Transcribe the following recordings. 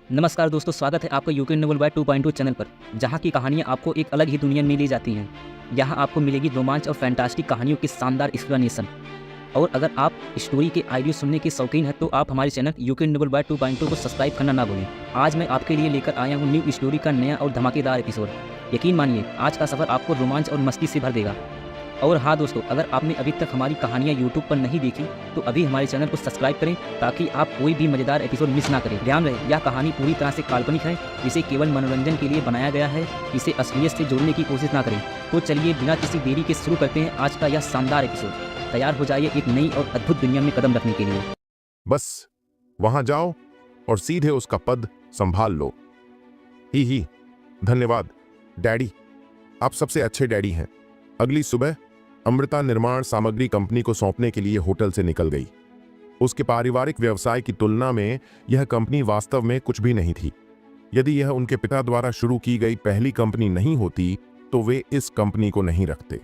नमस्कार दोस्तों, स्वागत है आपका यूके नोबल बाय 2.2 चैनल पर, जहां की कहानियां आपको एक अलग ही दुनिया में ले जाती हैं। यहां आपको मिलेगी रोमांच और फैंटास्टिक कहानियों की शानदार एक्सप्लेनेशन। और अगर आप स्टोरी के ऑडियो सुनने के शौकीन हैं तो आप हमारे चैनल यूके नोबल बाय 2.2 को सब्सक्राइब करना ना भूलें। आज मैं आपके लिए लेकर आया हूँ न्यू स्टोरी का नया और धमाकेदार एपिसोड। यकीन मानिए, आज का सफ़र आपको रोमांच और मस्ती से भर देगा। और हाँ दोस्तों, अगर आपने अभी तक हमारी कहानियाँ यूट्यूब पर नहीं देखी तो अभी हमारे चैनल को सब्सक्राइब करें ताकि आप कोई भी मज़ेदार एपिसोड मिस ना करें। ध्यान रहे, यह कहानी पूरी तरह से काल्पनिक है, इसे केवल मनोरंजन के लिए बनाया गया है, इसे असलियत से जोड़ने की कोशिश ना करें। तो चलिए बिना किसी देरी के शुरू करते हैं आज का यह शानदार एपिसोड। तैयार हो जाइए एक नई और अद्भुत दुनिया में कदम रखने के लिए। बस वहां जाओ और सीधे उसका पद संभाल लो। ही धन्यवाद डैडी, आप सबसे अच्छे डैडी हैं। अगली सुबह अमृता निर्माण सामग्री कंपनी को सौंपने के लिए होटल से निकल गई। उसके पारिवारिक व्यवसाय की तुलना में यह कंपनी वास्तव में कुछ भी नहीं थी। यदि यह उनके पिता द्वारा शुरू की गई पहली कंपनी नहीं होती तो वे इस कंपनी को नहीं रखते।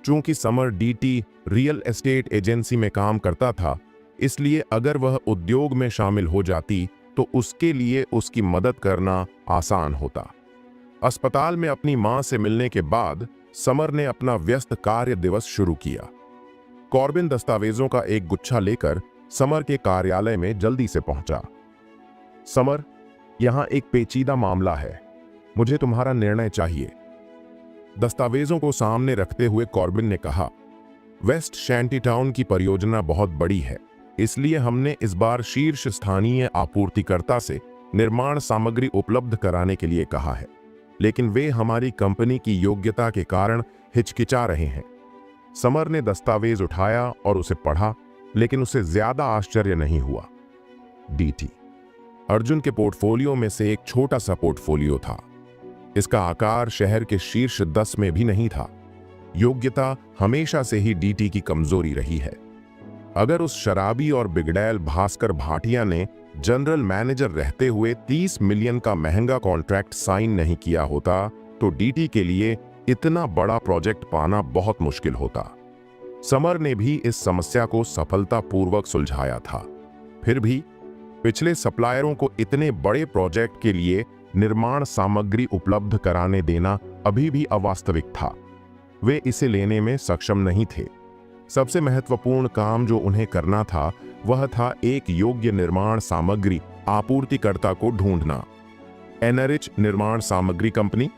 चूंकि Samar DT real estate agency में काम करता था, इसलिए अगर वह उद्योग में शामिल हो जाती तो उसके लिए उसकी मदद करना आसान होता। अस्पताल में अपनी मां से मिलने के बाद समर ने अपना व्यस्त कार्य दिवस शुरू किया। कॉर्बिन दस्तावेजों का एक गुच्छा लेकर समर के कार्यालय में जल्दी से पहुंचा। समर, यहां एक पेचीदा मामला है, मुझे तुम्हारा निर्णय चाहिए। दस्तावेजों को सामने रखते हुए कॉर्बिन ने कहा, वेस्ट शैंटी टाउन की परियोजना बहुत बड़ी है, इसलिए हमने इस बार शीर्ष स्थानीय आपूर्तिकर्ता से निर्माण सामग्री उपलब्ध कराने के लिए कहा है, लेकिन वे हमारी कंपनी की योग्यता के कारण हिचकिचा रहे हैं। समर ने दस्तावेज उठाया और उसे पढ़ा, लेकिन उसे ज्यादा आश्चर्य नहीं हुआ। डीटी अर्जुन के पोर्टफोलियो में से एक छोटा सा पोर्टफोलियो था। इसका आकार शहर के शीर्ष 10 में भी नहीं था। योग्यता हमेशा से ही डीटी की कमजोरी रही है। अगर उस शराबी और बिगड़ैल भास्कर भाटिया ने जनरल मैनेजर रहते हुए 30 मिलियन का महंगा कॉन्ट्रैक्ट साइन नहीं किया होता तो डीटी के लिए इतना बड़ा प्रोजेक्ट पाना बहुत मुश्किल होता। समर ने भी इस समस्या को सफलतापूर्वक सुलझाया था। फिर भी पिछले सप्लायरों को इतने बड़े प्रोजेक्ट के लिए निर्माण सामग्री उपलब्ध कराने देना अभी भी अवास्तविक था। वे इसे लेने में सक्षम नहीं थे। सबसे महत्वपूर्ण काम जो उन्हें करना था वह था एक योग्य निर्माण सामग्री आपूर्तिकर्ता को ढूंढना। एनरिच निर्माण सामग्री कंपनी।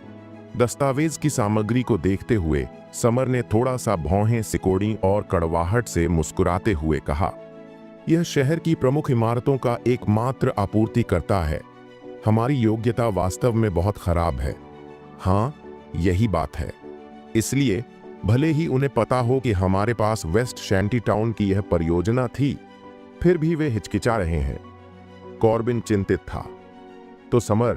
दस्तावेज की सामग्री को देखते हुए समर ने थोड़ा सा भौहें सिकोड़ी और कड़वाहट से मुस्कुराते हुए कहा, यह शहर की प्रमुख इमारतों का एकमात्र आपूर्तिकर्ता है। हमारी योग्यता वास्तव में बहुत खराब है। हाँ, यही बात है। इसलिए भले ही उन्हें पता हो कि हमारे पास वेस्ट शैंटी टाउन की यह परियोजना थी, फिर भी वे हिचकिचा रहे हैं। कॉर्बिन चिंतित था। तो समर,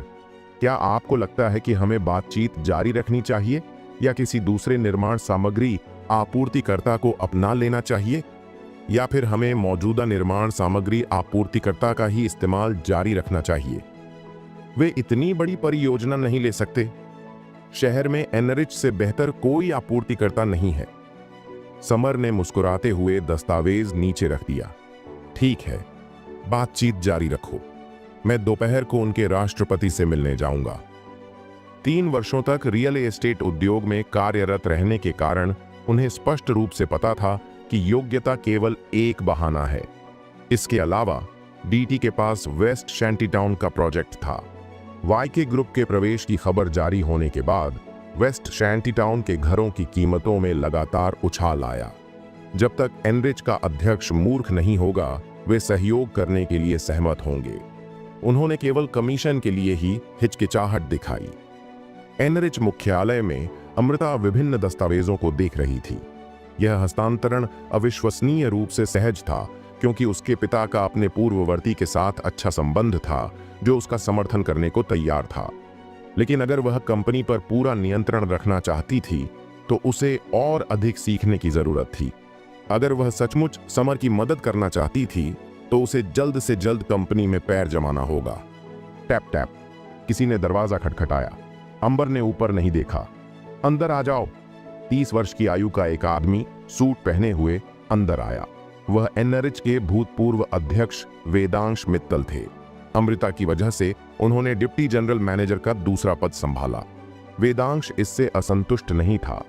क्या आपको लगता है कि हमें बातचीत जारी रखनी चाहिए या किसी दूसरे निर्माण सामग्री आपूर्तिकर्ता को अपना लेना चाहिए, या फिर हमें मौजूदा निर्माण सामग्री आपूर्तिकर्ता का ही इस्तेमाल जारी रखना चाहिए? वे इतनी बड़ी परियोजना नहीं ले सकते। शहर में एनरिच से बेहतर कोई आपूर्तिकर्ता नहीं है। समर ने मुस्कुराते हुए दस्तावेज नीचे रख दिया। ठीक है, बातचीत जारी रखो। मैं दोपहर को उनके राष्ट्रपति से मिलने जाऊंगा। 3 वर्षों तक रियल एस्टेट उद्योग में कार्यरत रहने के कारण उन्हें स्पष्ट रूप से पता था कि योग्यता केवल एक बहाना है। इसके अलावा डीटी के पास वेस्ट शैंटी टाउन का प्रोजेक्ट था। वाईके ग्रुप के प्रवेश की खबर जारी होने के बाद वेस्ट शैंटी टाउन के घरों की कीमतों में लगातार उछाल आया। जब तक एनरिच का अध्यक्ष मूर्ख नहीं होगा, वे सहयोग करने के लिए सहमत होंगे। उन्होंने केवल कमीशन के लिए ही हिचकिचाहट दिखाई। एनरिच मुख्यालय में अमृता विभिन्न दस्तावेजों को देख रही थी। यह हस्तांतरण अविश्वसनीय रूप से सहज था, क्योंकि उसके पिता का अपने पूर्ववर्ती के साथ अच्छा संबंध था जो उसका समर्थन करने को तैयार था। लेकिन अगर वह कंपनी पर पूरा नियंत्रण रखना चाहती थी तो उसे और अधिक सीखने की जरूरत थी। अगर वह सचमुच समर की मदद करना चाहती थी तो उसे जल्द से जल्द कंपनी में पैर जमाना होगा। टैप टैप, किसी ने दरवाजा खटखटाया। अंबर ने ऊपर नहीं देखा। अंदर आ जाओ। 30 वर्ष की आयु का एक आदमी सूट पहने हुए अंदर आया। वह एनरिच के भूतपूर्व अध्यक्ष वेदांश मित्तल थे। अमृता की वजह से उन्होंने डिप्टी जनरल मैनेजर का दूसरा पद संभाला। वेदांश इससे असंतुष्ट नहीं था।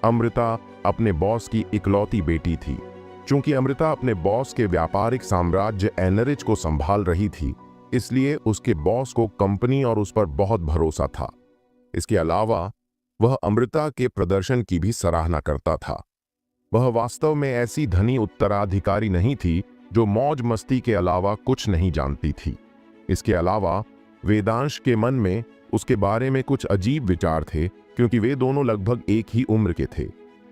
अमृता अपने बॉस की इकलौती बेटी थी। चूंकि अमृता अपने बॉस के व्यापारिक साम्राज्य एनरिच को संभाल रही थी, इसलिए उसके बॉस को कंपनी और उस पर बहुत भरोसा था। इसके अलावा वह अमृता के प्रदर्शन की भी सराहना करता था। वह वास्तव में ऐसी धनी उत्तराधिकारी नहीं थी जो मौज मस्ती के अलावा कुछ नहीं जानती थी। इसके अलावा वेदांश के मन में उसके बारे में कुछ अजीब विचार थे, क्योंकि वे दोनों लगभग एक ही उम्र के थे।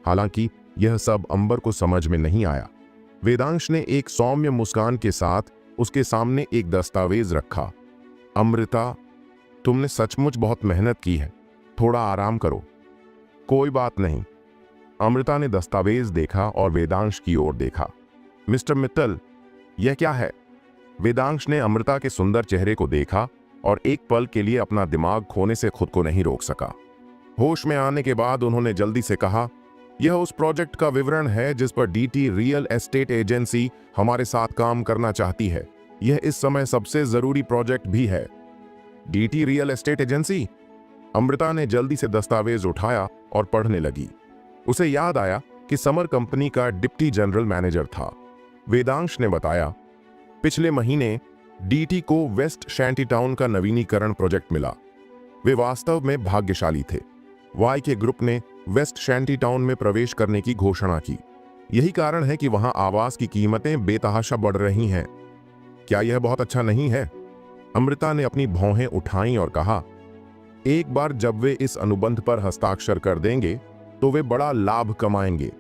हालांकि यह सब अंबर को समझ में नहीं आया। वेदांश ने एक सौम्य मुस्कान के साथ उसके सामने एक दस्तावेज रखा। अमृता, तुमने सचमुच बहुत मेहनत की है, थोड़ा आराम करो। कोई बात नहीं। अमृता ने दस्तावेज देखा और वेदांश की ओर देखा। मिस्टर मित्तल, यह क्या है? वेदांश ने अमृता के सुंदर चेहरे को देखा और एक पल के लिए अपना दिमाग खोने से खुद को नहीं रोक सका। होश में आने के बाद उन्होंने जल्दी से कहा, यह उस प्रोजेक्ट का विवरण है जिस पर डीटी रियल एस्टेट एजेंसी हमारे साथ काम करना चाहती है। यह इस समय सबसे जरूरी प्रोजेक्ट भी है। DT real estate agency? Amrita ने जल्दी से दस्तावेज उठाया और पढ़ने लगी। उसे याद आया कि समर कंपनी का डिप्टी जनरल मैनेजर था। वेदांश ने बताया, पिछले महीने डीटी को वेस्ट शैंटी टाउन का नवीनीकरण प्रोजेक्ट मिला। वे वास्तव में भाग्यशाली थे। वाई के ग्रुप ने वेस्ट शैंटी टाउन में प्रवेश करने की घोषणा की। यही कारण है कि वहां आवास की कीमतें बेतहाशा बढ़ रही हैं। क्या यह बहुत अच्छा नहीं है? अमृता ने अपनी भौहें उठाईं और कहा, एक बार जब वे इस अनुबंध पर हस्ताक्षर कर देंगे तो वे बड़ा लाभ कमाएंगे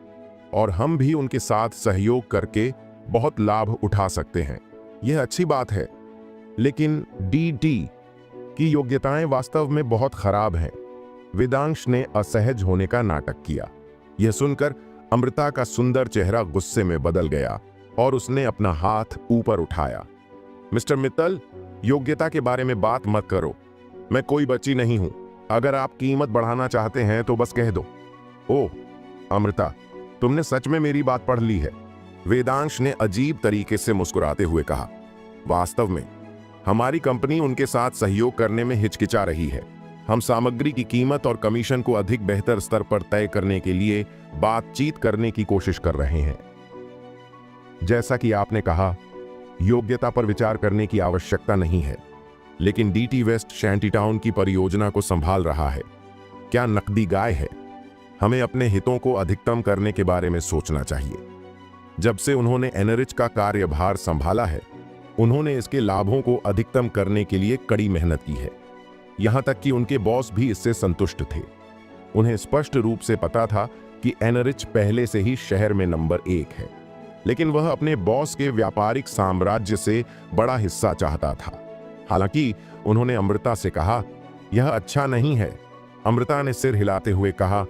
और हम भी उनके साथ सहयोग करके बहुत लाभ उठा सकते हैं। यह अच्छी बात है, लेकिन डीटी की योग्यताएं वास्तव में बहुत खराब हैं। वेदांश ने असहज होने का नाटक किया। यह सुनकर अमृता का सुंदर चेहरा गुस्से में बदल गया और उसने अपना हाथ ऊपर उठाया। मिस्टर मित्तल, योग्यता के बारे में बात मत करो। मैं कोई बच्ची नहीं हूं। अगर आप कीमत बढ़ाना चाहते हैं तो बस कह दो। ओह अमृता, तुमने सच में मेरी बात पढ़ ली है। वेदांश ने अजीब तरीके से मुस्कुराते हुए कहा, वास्तव में हमारी कंपनी उनके साथ सहयोग करने में हिचकिचा रही है। हम सामग्री की कीमत और कमीशन को अधिक बेहतर स्तर पर तय करने के लिए बातचीत करने की कोशिश कर रहे हैं। जैसा कि आपने कहा, योग्यता पर विचार करने की आवश्यकता नहीं है, लेकिन डीटी वेस्ट शैंटी टाउन की परियोजना को संभाल रहा है। क्या नकदी गाय है? हमें अपने हितों को अधिकतम करने के बारे में सोचना चाहिए। जब से उन्होंने एनरिच का कार्यभार संभाला है, उन्होंने इसके लाभों को अधिकतम करने के लिए कड़ी मेहनत की है। यहां तक कि उनके बॉस भी इससे संतुष्ट थे। उन्हें स्पष्ट रूप से पता था कि एनरिच पहले से ही शहर में नंबर 1 है, लेकिन वह अपने बॉस के व्यापारिक साम्राज्य से बड़ा हिस्सा चाहता था। हालांकि उन्होंने अमृता से कहा, यह अच्छा नहीं है। अमृता ने सिर हिलाते हुए कहा,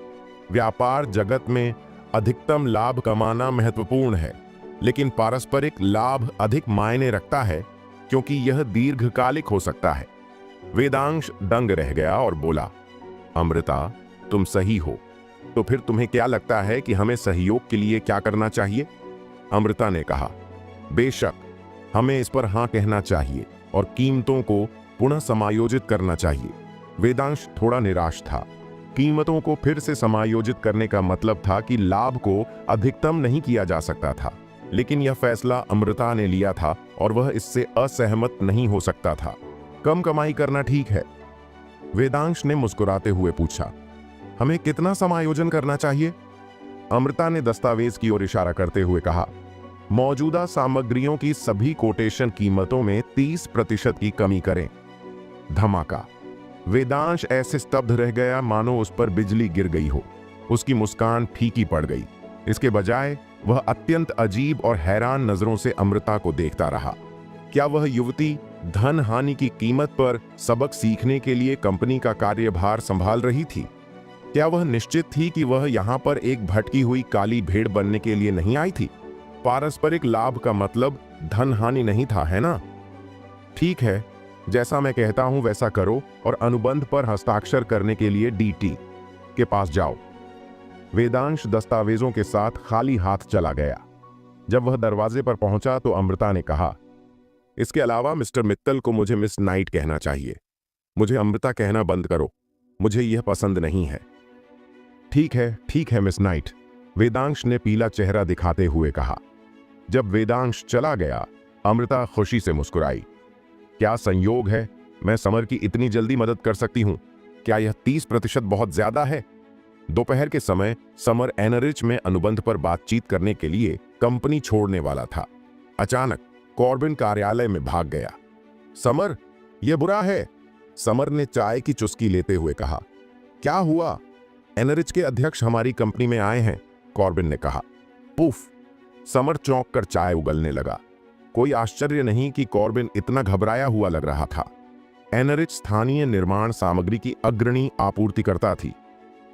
व्यापार जगत में अधिकतम लाभ कमाना महत्वपूर्ण है, लेकिन पारस्परिक लाभ अधिक मायने रखता है क्योंकि यह दीर्घकालिक हो सकता है। वेदांश दंग रह गया और बोला, अमृता, तुम सही हो। तो फिर तुम्हें क्या लगता है कि हमें सहयोग के लिए क्या करना चाहिए? अमृता ने कहा, बेशक हमें इस पर हां कहना चाहिए और कीमतों को पुनः समायोजित करना चाहिए। वेदांश थोड़ा निराश था। कीमतों को फिर से समायोजित करने का मतलब था कि लाभ को अधिकतम नहीं किया जा सकता था, लेकिन यह फैसला अमृता ने लिया था और वह इससे असहमत नहीं हो सकता था। कम कमाई करना ठीक है? वेदांश ने मुस्कुराते हुए पूछा, हमें कितना समायोजन करना चाहिए? अमृता ने दस्तावेज की ओर इशारा करते हुए कहा, मौजूदा सामग्रियों की सभी कोटेशन कीमतों में 30% की कमी करें। धमाका। वेदांश ऐसे स्तब्ध रह गया मानो उस पर बिजली गिर गई हो। उसकी मुस्कान फीकी पड़ गई। इसके बजाय वह अत्यंत अजीब और हैरान नजरों से अमृता को देखता रहा। क्या वह युवती धन हानि की कीमत पर सबक सीखने के लिए कंपनी का कार्यभार संभाल रही थी? क्या वह निश्चित थी कि वह यहां पर एक भटकी हुई काली भेड़ बनने के लिए नहीं आई थी? पारस्परिक लाभ का मतलब धन हानि नहीं था, है ना? ठीक है, जैसा मैं कहता हूं वैसा करो और अनुबंध पर हस्ताक्षर करने के लिए डीटी के पास जाओ। वेदांश दस्तावेजों के साथ खाली हाथ चला गया। जब वह दरवाजे पर पहुंचा तो अमृता ने कहा, इसके अलावा मिस्टर मित्तल को मुझे मिस नाइट कहना चाहिए। मुझे अमृता कहना बंद करो, मुझे यह पसंद नहीं है। ठीक है मिस नाइट, वेदांश ने पीला चेहरा दिखाते हुए कहा। जब वेदांश चला गया, अमृता खुशी से मुस्कुराई। क्या संयोग है, मैं समर की इतनी जल्दी मदद कर सकती हूं। क्या यह 30% बहुत ज्यादा है? दोपहर के समय समर एनरिच में अनुबंध पर बातचीत करने के लिए कंपनी छोड़ने वाला था। अचानक कॉर्बिन कार्यालय में भाग गया। समर, यह बुरा है, समर ने चाय की चुस्की लेते हुए कहा। क्या हुआ? एनरिच के अध्यक्ष हमारी कंपनी में आए हैं, कॉर्बिन ने कहा। पुफ, समर चौंक कर चाय उगलने लगा। कोई आश्चर्य नहीं कि कॉर्बिन इतना घबराया हुआ लग रहा था। एनरिच स्थानीय निर्माण सामग्री की अग्रणी आपूर्तिकर्ता थी।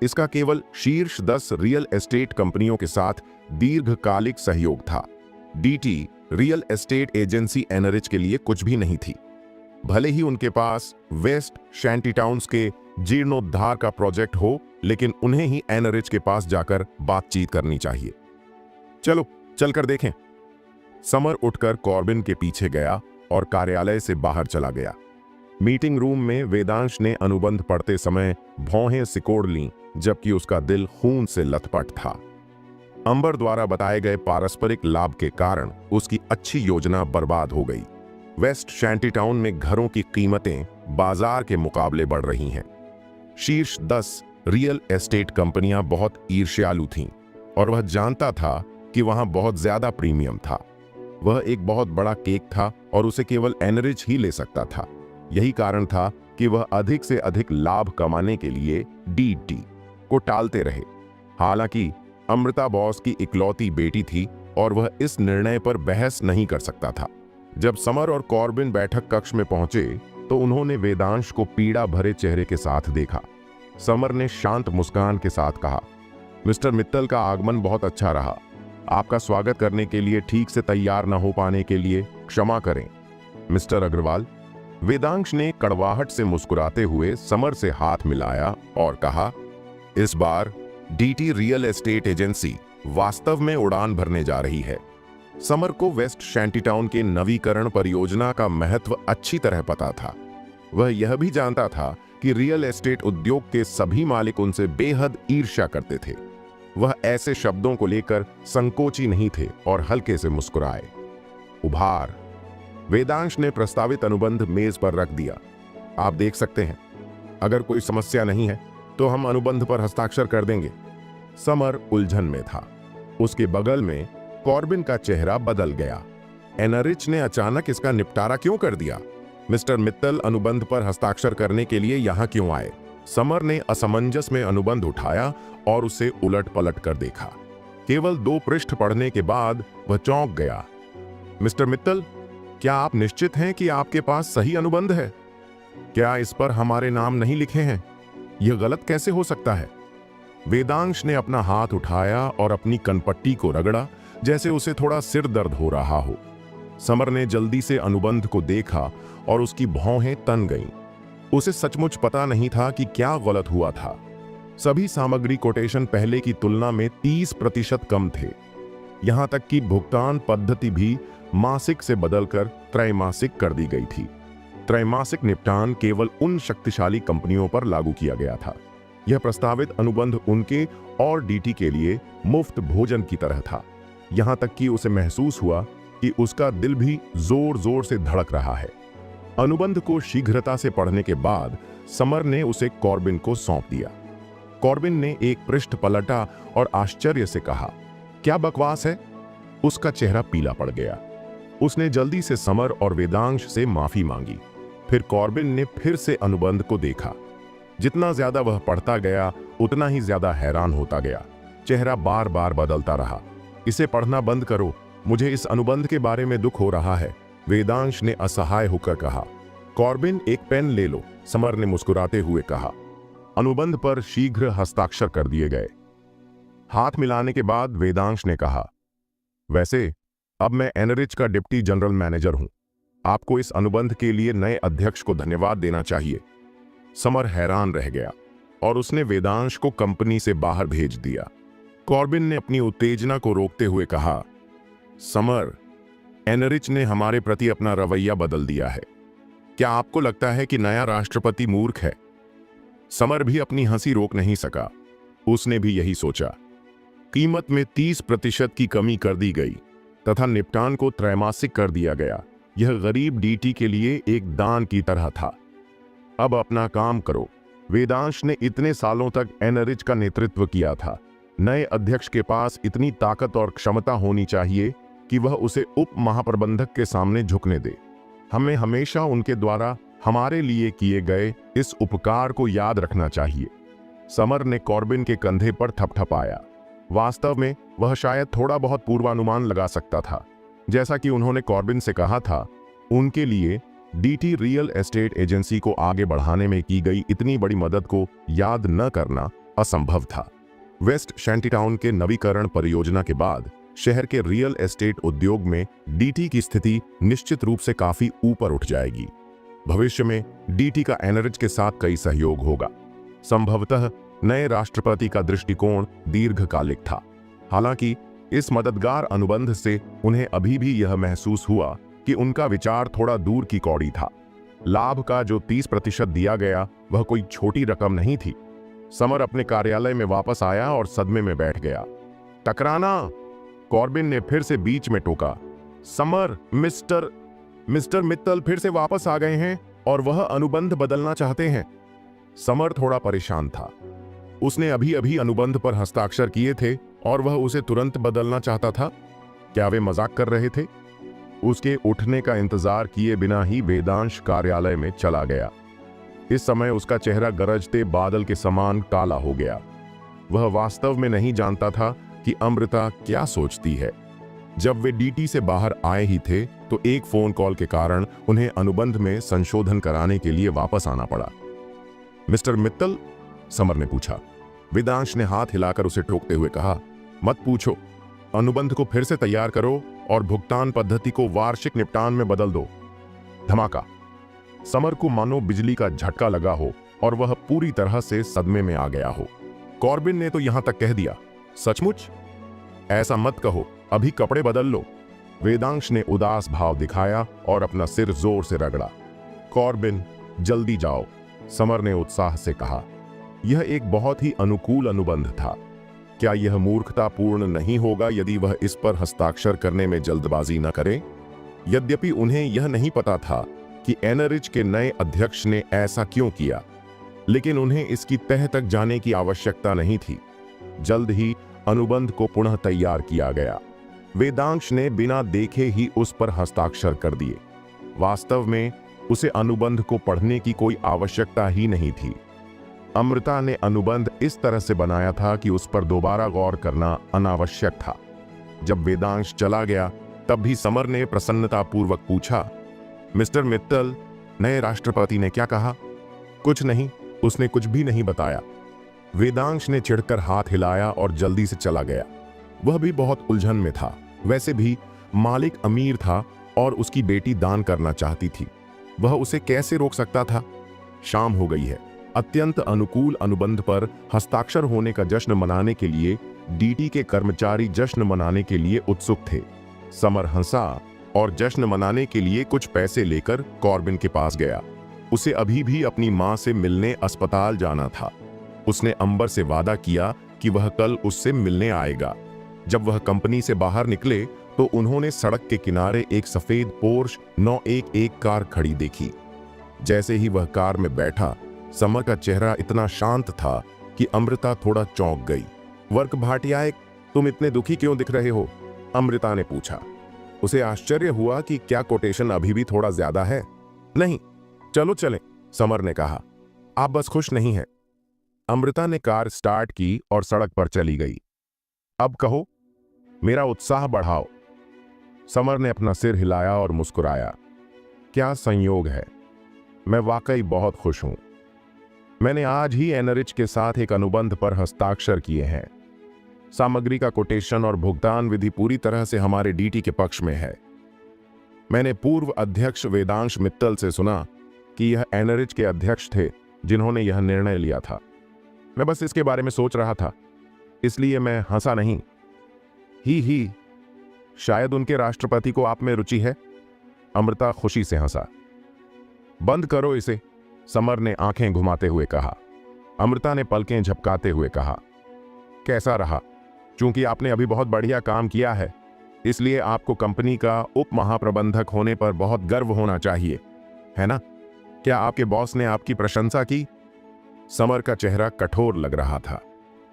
इसका केवल शीर्ष 10 रियल एस्टेट कंपनियों के साथ दीर्घकालिक सहयोग था। DT real estate agency enrich के लिए कुछ भी नहीं थी। भले ही उनके पास वेस्ट शैंटीटाउन्स के जीर्णोद्धार का प्रोजेक्ट हो, लेकिन उन्हें ही एनरिच के पास जाकर बातचीत करनी चाहिए। चलो चलकर देखें। समर उठकर कॉर्बिन के पीछे गया और कार्यालय से बाहर चला गया। मीटिंग रूम में वेदांश ने अनुबंध पढ़ते समय भौहें सिकोड़ लीं, जबकि उसका दिल खून से लथपथ था। अंबर द्वारा बताए गए पारस्परिक लाभ के कारण उसकी अच्छी योजना बर्बाद हो गई। वेस्ट शैंटीटाउन में घरों की कीमतें बाजार के मुकाबले बढ़ रही हैं। शीर्ष 10 रियल एस्टेट कंपनियां बहुत ईर्ष्यालु थीं और वह जानता था कि वहां बहुत ज्यादा प्रीमियम था। वह एक बहुत बड़ा केक था और उसे केवल एनरिच ही ले सकता था। यही कारण था कि वह अधिक से अधिक लाभ कमाने के लिए डीटी को टालते रहे। हालांकि अमृता बॉस की इकलौती बेटी थी और वह इस निर्णय पर बहस नहीं कर सकता था। जब समर और कॉर्बिन बैठक कक्ष में पहुंचे तो उन्होंने वेदांश को पीड़ा भरे चेहरे के साथ देखा। समर ने शांत मुस्कान के साथ कहा, मिस्टर मित्तल का आगमन बहुत अच्छा रहा। आपका स्वागत करने के लिए ठीक से तैयार न हो पाने के लिए क्षमा करें। मिस्टर अग्रवाल, वेदांश ने कड़वाहट से मुस्कुराते हुए समर से हाथ मिलाया और कहा, इस बार डीटी रियल एस्टेट एजेंसी वास्तव में उड़ान भरने जा रही है। समर को वेस्ट शैंटीटाउन के नवीकरण परियोजना का महत्व अच्छी तरह पता था। वह यह भी जानता था कि रियल एस्टेट उद्योग के सभी मालिक उनसे बेहद ईर्ष्या करते थे। वह ऐसे शब्दों को लेकर संकोची नहीं थे और हल्के से मुस्कुराए। उभार। वेदांश ने प्रस्तावित अनुबंध मेज पर रख दिया। आप देख सकते हैं, अगर कोई समस्या नहीं है तो हम अनुबंध पर हस्ताक्षर कर देंगे। समर उलझन में था। उसके बगल में कॉर्बिन का चेहरा बदल गया। एनरिच ने अचानक इसका निपटारा क्यों कर दिया? मिस्टर मित्तल अनुबंध पर हस्ताक्षर करने के लिए यहां क्यों आए? समर ने असमंजस में अनुबंध उठाया और उसे उलट पलट कर देखा। केवल 2 पृष्ठ पढ़ने के बाद वह चौंक गया। मिस्टर मित्तल, क्या आप निश्चित हैं कि आपके पास सही अनुबंध है? क्या इस पर हमारे नाम नहीं लिखे हैं? यह गलत कैसे हो सकता है? वेदांश ने अपना हाथ उठाया और अपनी कनपट्टी को रगड़ा, जैसे उसे थोड़ा सिर दर्द हो रहा हो। समर ने जल्दी से अनुबंध को देखा और उसकी भौहें तन गईं। उसे सचमुच पता नहीं था कि क्या गलत हुआ था। सभी सामग्री कोटेशन पहले की तुलना में 30% कम थे। यहां तक कि भुगतान पद्धति भी मासिक से बदलकर त्रैमासिक कर दी गई थी। त्रैमासिक निपटान केवल उन शक्तिशाली कंपनियों पर लागू किया गया था। यह प्रस्तावित अनुबंध उनके और डीटी के लिए मुफ्त भोजन की तरह था। यहां तक कि उसे महसूस हुआ कि उसका दिल भी जोर जोर से धड़क रहा है। अनुबंध को शीघ्रता से पढ़ने के बाद समर ने उसे कॉर्बिन को सौंप दिया। कॉर्बिन ने एक पृष्ठ पलटा और आश्चर्य से कहा, क्या बकवास है? उसका चेहरा पीला पड़ गया। उसने जल्दी से समर और वेदांश से माफी मांगी। फिर कॉर्बिन ने फिर से अनुबंध को देखा। जितना ज्यादा वह पढ़ता गया, उतना ही ज्यादा हैरान होता गया। चेहरा बार बार बदलता रहा। इसे पढ़ना बंद करो, मुझे इस अनुबंध के बारे में दुख हो रहा है, वेदांश ने असहाय होकर कहा। कॉर्बिन, एक पेन ले लो, समर ने मुस्कुराते हुए कहा। अनुबंध पर शीघ्र हस्ताक्षर कर दिए गए। हाथ मिलाने के बाद वेदांश ने कहा, वैसे अब मैं एनरिच का डिप्टी जनरल मैनेजर हूं। आपको इस अनुबंध के लिए नए अध्यक्ष को धन्यवाद देना चाहिए। समर हैरान रह गया और उसने वेदांश को कंपनी से बाहर भेज दिया। कॉर्बिन ने अपनी उत्तेजना को रोकते हुए कहा, समर, एनरिच ने हमारे प्रति अपना रवैया बदल दिया है। क्या आपको लगता है कि नया राष्ट्रपति मूर्ख है? समर भी अपनी हंसी रोक नहीं सका। उसने भी यही सोचा। कीमत में 30% की कमी कर दी गई तथा निपटान को त्रैमासिक कर दिया गया। यह गरीब डीटी के लिए एक दान की तरह था। अब अपना काम करो। वेदांश ने इतने सालों तक एनरिच का नेतृत्व किया था। नए अध्यक्ष के पास इतनी ताकत और क्षमता होनी चाहिए कि वह उसे उप महाप्रबंधक के सामने झुकने दे। हमें हमेशा उनके द्वारा हमारे लिए किए गए इस उपकार को याद रखना चाहिए। समर ने कॉर्बिन के कंधे पर थपथपाया। वास्तव में वह शायद थोड़ा बहुत पूर्वानुमान लगा सकता था। जैसा कि उन्होंने कॉर्बिन से कहा था, उनके लिए डीटी रियल एस्टेट एजेंसी को आगे बढ़ाने में की गई इतनी बड़ी मदद को याद न करना असंभव था। वेस्ट शैंटीटाउन के नवीकरण परियोजना के बाद शहर के रियल एस्टेट उद्योग में डीटी की स्थिति निश्चित रूप से काफी ऊपर उठ जाएगी। भविष्य में डीटी का एनरिच के साथ कई सहयोग होगा। संभवतः नए राष्ट्रपति का दृष्टिकोण दीर्घकालिक था। हालांकि इस मददगार अनुबंध से उन्हें अभी भी यह महसूस हुआ कि उनका विचार थोड़ा दूर की कौड़ी था। लाभ का जो 30% दिया गया वह कोई छोटी रकम नहीं थी। समर अपने कार्यालय में वापस आया और सदमे में बैठ गया। टकराना, कॉर्बिन ने फिर से बीच में टोका। समर, मिस्टर मित्तल फिर से वापस आ गए हैं और वह अनुबंध बदलना चाहते हैं। समर थोड़ा परेशान था। उसने अभी अभी अनुबंध पर हस्ताक्षर किए थे और वह उसे तुरंत बदलना चाहता था। क्या वे मजाक कर रहे थे? उसके उठने का इंतजार किए बिना ही वेदांश कार्यालय में चला गया। इस समय उसका चेहरा गरजते बादल के समान काला हो गया। वह वास्तव में नहीं जानता था कि अमृता क्या सोचती है। जब वे डीटी से बाहर आए ही थे तो एक फोन कॉल के कारण उन्हें अनुबंध में संशोधन कराने के लिए वापस आना पड़ा। मिस्टर मित्तल, समर ने पूछा। वेदांश ने हाथ हिलाकर उसे टोकते हुए कहा, मत पूछो। अनुबंध को फिर से तैयार करो और भुगतान पद्धति को वार्षिक निपटान में बदल दो। धमाका। समर को मानो बिजली का झटका लगा हो और वह पूरी तरह से सदमे में आ गया हो। कॉर्बिन ने तो यहां तक कह दिया, सचमुच? ऐसा मत कहो, अभी कपड़े बदल लो। वेदांश ने उदास भाव दिखाया और अपना सिर जोर से रगड़ा। कॉर्बिन, जल्दी जाओ, समर ने उत्साह से कहा। यह एक बहुत ही अनुकूल अनुबंध था। क्या यह मूर्खतापूर्ण नहीं होगा यदि वह इस पर हस्ताक्षर करने में जल्दबाजी न करे? यद्यपि उन्हें यह नहीं पता था कि एनरिच के नए अध्यक्ष ने ऐसा क्यों किया, लेकिन उन्हें इसकी तह तक जाने की आवश्यकता नहीं थी। जल्द ही अनुबंध को पुनः तैयार किया गया। वेदांश ने बिना देखे ही उस पर हस्ताक्षर कर दिए। वास्तव में उसे अनुबंध को पढ़ने की कोई आवश्यकता ही नहीं थी। अमृता ने अनुबंध इस तरह से बनाया था कि उस पर दोबारा गौर करना अनावश्यक था। जब वेदांश चला गया तब भी समर ने प्रसन्नतापूर्वक पूछा, मिस्टर मित्तल, नए राष्ट्रपति ने क्या कहा? कुछ नहीं, उसने कुछ भी नहीं बताया। वेदांश ने चिढ़कर हाथ हिलाया और जल्दी से चला गया। वह भी बहुत उलझन में था। वैसे भी मालिक अमीर था और उसकी बेटी दान करना चाहती थी। वह उसे कैसे रोक सकता था? शाम हो गई है। अत्यंत अनुकूल अनुबंध पर हस्ताक्षर होने का जश्न मनाने के लिए डीटी के कर्मचारी जश्न मनाने के लिए उत्सुक थे। समर हंसा और जश्न मनाने के लिए कुछ पैसे लेकर कॉर्बिन के पास गया। उसे अभी भी अपनी मां से मिलने अस्पताल जाना था। उसने अंबर से वादा किया कि वह कल उससे मिलने आएगा। जब वह कंपनी से बाहर निकले तो उन्होंने सड़क के किनारे एक सफेद पोर्श 911 कार खड़ी देखी। जैसे ही वह कार में बैठा, समर का चेहरा इतना शांत था कि अमृता थोड़ा चौंक गई। वर्क भाटिया, तुम इतने दुखी क्यों दिख रहे हो? अमृता ने पूछा। उसे आश्चर्य हुआ कि क्या कोटेशन अभी भी थोड़ा ज्यादा है। नहीं, चलो चलें, समर ने कहा। आप बस खुश नहीं हैं। अमृता ने कार स्टार्ट की और सड़क पर चली गई। अब कहो, मेरा उत्साह बढ़ाओ। समर ने अपना सिर हिलाया और मुस्कुराया। क्या संयोग है, मैं वाकई बहुत खुश हूं। मैंने आज ही एनरिच के साथ एक अनुबंध पर हस्ताक्षर किए हैं। सामग्री का कोटेशन और भुगतान विधि पूरी तरह से हमारे डीटी के पक्ष में है। मैंने पूर्व अध्यक्ष वेदांश मित्तल से सुना कि यह एनरिच के अध्यक्ष थे जिन्होंने यह निर्णय लिया था। मैं बस इसके बारे में सोच रहा था, इसलिए मैं हंसा नहीं। ही शायद उनके राष्ट्रपति को आप में रुचि है। अमृता खुशी से हंसा। बंद करो इसे, समर ने आंखें घुमाते हुए कहा। अमृता ने पलकें झपकाते हुए कहा, कैसा रहा? चूंकि आपने अभी बहुत बढ़िया काम किया है, इसलिए आपको कंपनी का उप महाप्रबंधक होने पर बहुत गर्व होना चाहिए, है ना? क्या आपके बॉस ने आपकी प्रशंसा की? समर का चेहरा कठोर लग रहा था।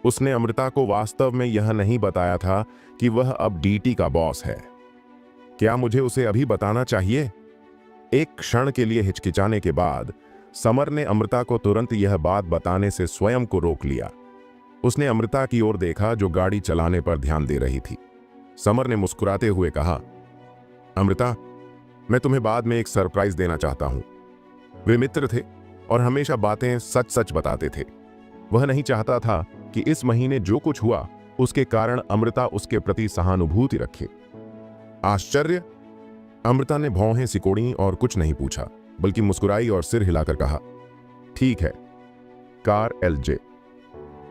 उसने अमृता को वास्तव में यह नहीं बताया था कि वह अब डीटी का बॉस है। क्या मुझे उसे अभी बताना चाहिए? एक क्षण के लिए हिचकिचाने के बाद समर ने अमृता को तुरंत यह बात बताने से स्वयं को रोक लिया। उसने अमृता की ओर देखा जो गाड़ी चलाने पर ध्यान दे रही थी। समर ने मुस्कुराते हुए कहा, अमृता, मैं तुम्हें बाद में एक सरप्राइज देना चाहता हूं। वे मित्र थे और हमेशा बातें सच सच बताते थे। वह नहीं चाहता था कि इस महीने जो कुछ हुआ उसके कारण अमृता उसके प्रति सहानुभूति रखे। आश्चर्य? अमृता ने भौहें सिकोड़ी और कुछ नहीं पूछा, बल्कि मुस्कुराई और सिर हिलाकर कहा, ठीक है। कार एलजे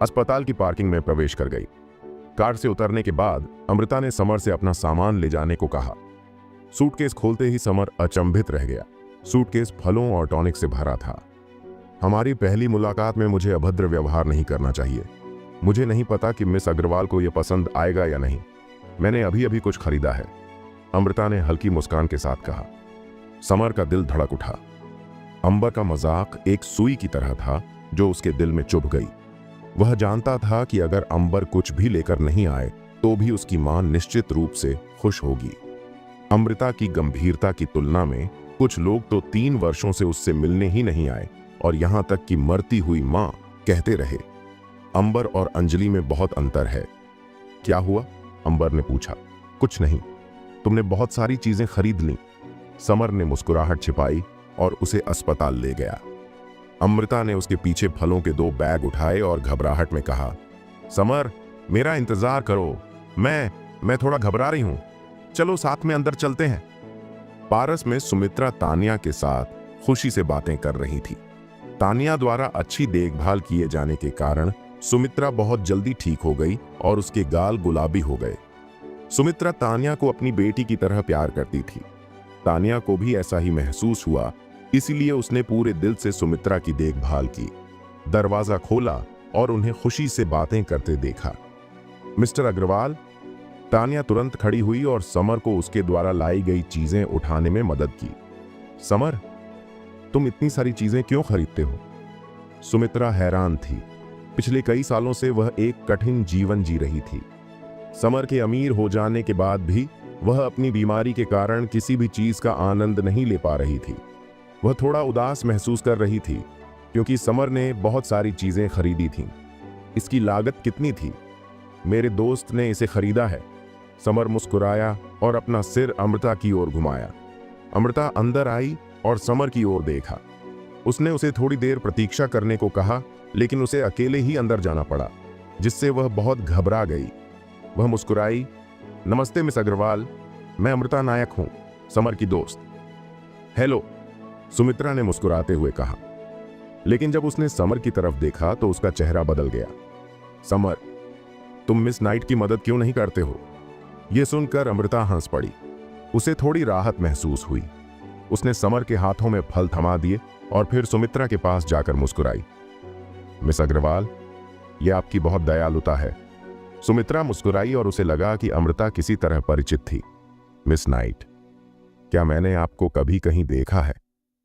अस्पताल की पार्किंग में प्रवेश कर गई। कार से उतरने के बाद अमृता ने समर से अपना सामान ले जाने को कहा। सूटकेस खोलते ही समर अचंभित रह गया। सूटकेस फलों और टॉनिक से भरा था। हमारी पहली मुलाकात में मुझे अभद्र व्यवहार नहीं करना चाहिए। मुझे नहीं पता कि मिस अग्रवाल को यह पसंद आएगा या नहीं। मैंने अभी अभी कुछ खरीदा है, अमृता ने हल्की मुस्कान के साथ कहा। समर का दिल धड़क उठा। अंबर का मजाक एक सुई की तरह था जो उसके दिल में चुभ गई। वह जानता था कि अगर अंबर कुछ भी लेकर नहीं आए तो भी उसकी मां निश्चित रूप से खुश होगी। अमृता की गंभीरता की तुलना में कुछ लोग तो 3 वर्षों से उससे मिलने ही नहीं आए और यहां तक कि मरती हुई मां कहते रहे। अंबर और अंजलि में बहुत अंतर है। क्या हुआ? अंबर ने पूछा। कुछ नहीं, तुमने बहुत सारी चीजें खरीद लीं। समर ने मुस्कुराहट छिपाई और उसे अस्पताल ले गया। अमृता ने उसके पीछे फलों के 2 बैग उठाए और घबराहट में कहा, समर, मेरा इंतजार करो, मैं थोड़ा घबरा रही हूं। चलो साथ में अंदर चलते हैं। पारस में सुमित्रा तानिया के साथ खुशी से बातें कर रही थी। तानिया द्वारा अच्छी देखभाल किए जाने के कारण सुमित्रा बहुत जल्दी ठीक हो गई और उसके गाल गुलाबी हो गए। सुमित्रा तानिया को अपनी बेटी की तरह प्यार करती थी। तानिया को भी ऐसा ही महसूस हुआ, इसलिए उसने पूरे दिल से सुमित्रा की देखभाल की। दरवाजा खोला और उन्हें खुशी से बातें करते देखा। मिस्टर अग्रवाल। तानिया तुरंत खड़ी हुई और समर को उसके द्वारा लाई गई चीजें उठाने में मदद की। समर, तुम इतनी सारी चीजें क्यों खरीदते हो? सुमित्रा हैरान थी। पिछले कई सालों से वह एक कठिन जीवन जी रही थी। समर के अमीर हो जाने के बाद भी वह अपनी बीमारी के कारण किसी भी चीज का आनंद नहीं ले पा रही थी। वह थोड़ा उदास महसूस कर रही थी क्योंकि समर ने बहुत सारी चीजें खरीदी थीं। इसकी लागत कितनी थी? मेरे दोस्त ने इसे खरीदा है। समर मुस्कुराया और अपना सिर अमृता की ओर घुमाया। अमृता अंदर आई और समर की ओर देखा। उसने उसे थोड़ी देर प्रतीक्षा करने को कहा, लेकिन उसे अकेले ही अंदर जाना पड़ा, जिससे वह बहुत घबरा गई। वह मुस्कुराई। नमस्ते मिस अग्रवाल, मैं अमृता नायक हूं, समर की दोस्त। हेलो, सुमित्रा ने मुस्कुराते हुए कहा। लेकिन जब उसने समर की तरफ देखा तो उसका चेहरा बदल गया। समर, तुम मिस नाइट की मदद क्यों नहीं करते हो? यह सुनकर अमृता हंस पड़ी। उसे थोड़ी राहत महसूस हुई। उसने समर के हाथों में फल थमा दिए और फिर सुमित्रा के पास जाकर मुस्कुराई। मिस अग्रवाल, यह आपकी बहुत दयालुता है। सुमित्रा मुस्कुराई और उसे लगा कि अमृता किसी तरह परिचित थी। मिस नाइट, क्या मैंने आपको कभी कहीं देखा है?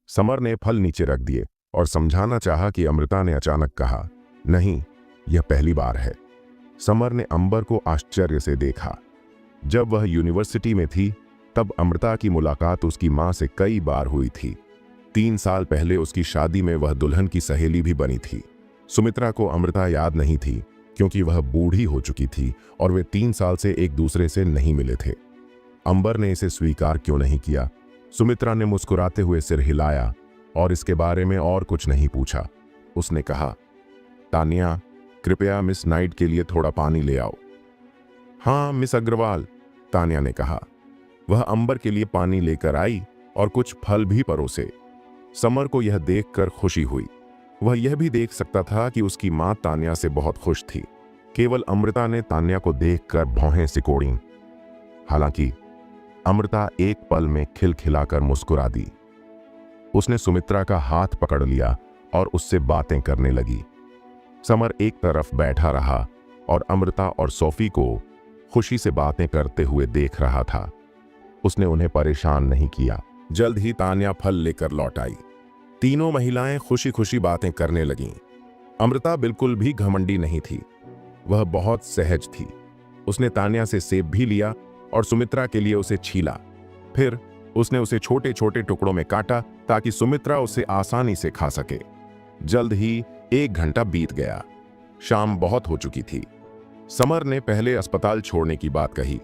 समर ने फल नीचे रख दिए और समझाना चाहा कि अमृता ने अचानक कहा, नहीं, यह पहली बार है। समर ने अंबर को आश्चर्य से देखा। जब वह यूनिवर्सिटी में थी तब अमृता की मुलाकात उसकी मां से कई बार हुई थी। 3 साल पहले उसकी शादी में वह दुल्हन की सहेली भी बनी थी। सुमित्रा को अमृता याद नहीं थी क्योंकि वह बूढ़ी हो चुकी थी और वे 3 साल से एक दूसरे से नहीं मिले थे। अंबर ने इसे स्वीकार क्यों नहीं किया? सुमित्रा ने मुस्कुराते हुए सिर हिलाया और इसके बारे में और कुछ नहीं पूछा। उसने कहा, तानिया, कृपया मिस नाइट के लिए थोड़ा पानी ले आओ। हाँ मिस अग्रवाल, तानिया ने कहा। वह अंबर के लिए पानी लेकर आई और कुछ फल भी परोसे। समर को यह देखकर खुशी हुई। वह यह भी देख सकता था कि उसकी मां तानिया से बहुत खुश थी। केवल अमृता ने तानिया को देखकर भौहें सिकोड़ी। हालांकि अमृता एक पल में खिलखिलाकर मुस्कुरा दी। उसने सुमित्रा का हाथ पकड़ लिया और उससे बातें करने लगी। समर एक तरफ बैठा रहा और अमृता और सोफी को खुशी से बातें करते हुए देख रहा था। उसने उन्हें परेशान नहीं किया। जल्द ही तान्या फल लेकर लौट आई। तीनों महिलाएं खुशी खुशी बातें करने लगीं। अमृता बिल्कुल भी घमंडी नहीं थी, वह बहुत सहज थी। उसने तान्या से सेब भी लिया और सुमित्रा के लिए उसे छीला। फिर उसने उसे छोटे छोटे टुकड़ों में काटा ताकि सुमित्रा उसे आसानी से खा सके। जल्द ही 1 घंटा बीत गया। शाम बहुत हो चुकी थी। समर ने पहले अस्पताल छोड़ने की बात कही।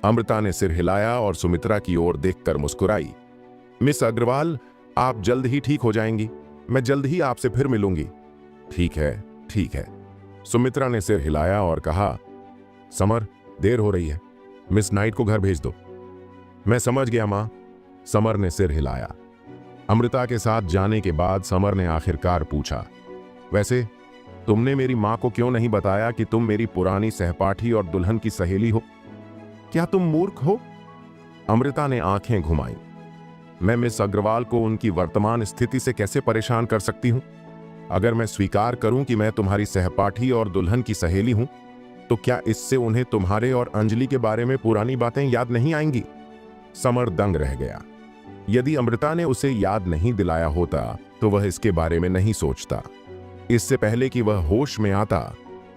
अमृता ने सिर हिलाया और सुमित्रा की ओर देखकर मुस्कुराई। मिस अग्रवाल, आप जल्द ही ठीक हो जाएंगी। मैं जल्द ही आपसे फिर मिलूंगी। ठीक है, ठीक है। सुमित्रा ने सिर हिलाया और कहा, समर, देर हो रही है, मिस नाइट को घर भेज दो। मैं समझ गया मां। समर ने सिर हिलाया। अमृता के साथ जाने के बाद समर ने आखिरकार पूछा, वैसे तुमने मेरी मां को क्यों नहीं बताया कि तुम मेरी पुरानी सहपाठी और दुल्हन की सहेली हो? क्या तुम मूर्ख हो? अमृता ने आंखें घुमाई। मैं मिस अग्रवाल को उनकी वर्तमान स्थिति से कैसे परेशान कर सकती हूं? अगर मैं स्वीकार करूं कि मैं तुम्हारी सहपाठी और दुल्हन की सहेली हूं, तो क्या इससे उन्हें तुम्हारे और अंजलि के बारे में पुरानी बातें याद नहीं आएंगी? समर दंग रह गया। यदि अमृता ने उसे याद नहीं दिलाया होता तो वह इसके बारे में नहीं सोचता। इससे पहले कि वह होश में आता,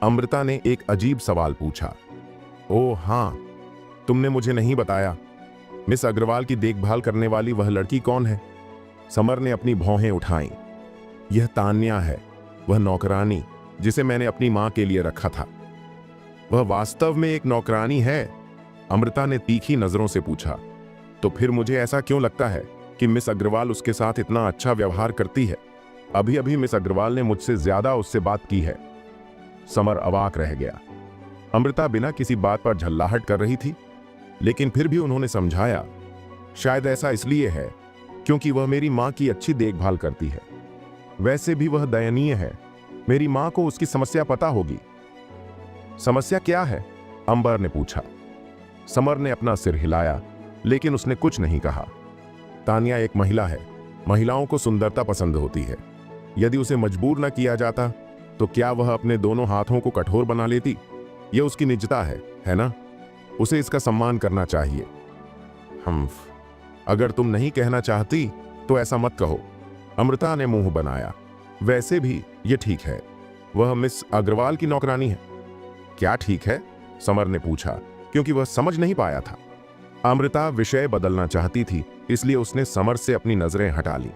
अमृता ने एक अजीब सवाल पूछा, ओह हां, तुमने मुझे नहीं बताया, मिस अग्रवाल की देखभाल करने वाली वह लड़की कौन है? समर ने अपनी भौहें उठाईं। यह तान्या है, वह नौकरानी जिसे मैंने अपनी मां के लिए रखा था। वह वास्तव में एक नौकरानी है? अमृता ने तीखी नजरों से पूछा। तो फिर मुझे ऐसा क्यों लगता है कि मिस अग्रवाल उसके साथ इतना अच्छा व्यवहार करती है? अभी अभी मिस अग्रवाल ने मुझसे ज्यादा उससे बात की है। समर अवाक रह गया। अमृता बिना किसी बात पर झल्लाहट कर रही थी, लेकिन फिर भी उन्होंने समझाया, शायद ऐसा इसलिए है क्योंकि वह मेरी मां की अच्छी देखभाल करती है। वैसे भी वह दयनीय है, मेरी मां को उसकी समस्या पता होगी। समस्या क्या है? अंबर ने पूछा। समर ने अपना सिर हिलाया, लेकिन उसने कुछ नहीं कहा। तान्या एक महिला है, महिलाओं को सुंदरता पसंद होती है। यदि उसे मजबूर न किया जाता तो क्या वह अपने दोनों हाथों को कठोर बना लेती? यह उसकी निजता है ना? उसे इसका सम्मान करना चाहिए। अगर तुम नहीं कहना चाहती तो ऐसा मत कहो। अमृता ने मुंह बनाया। वैसे भी ये ठीक है, वह मिस अग्रवाल की नौकरानी है। क्या ठीक है? समर ने पूछा, क्योंकि वह समझ नहीं पाया था। अमृता विषय बदलना चाहती थी, इसलिए उसने समर से अपनी नजरें हटा ली।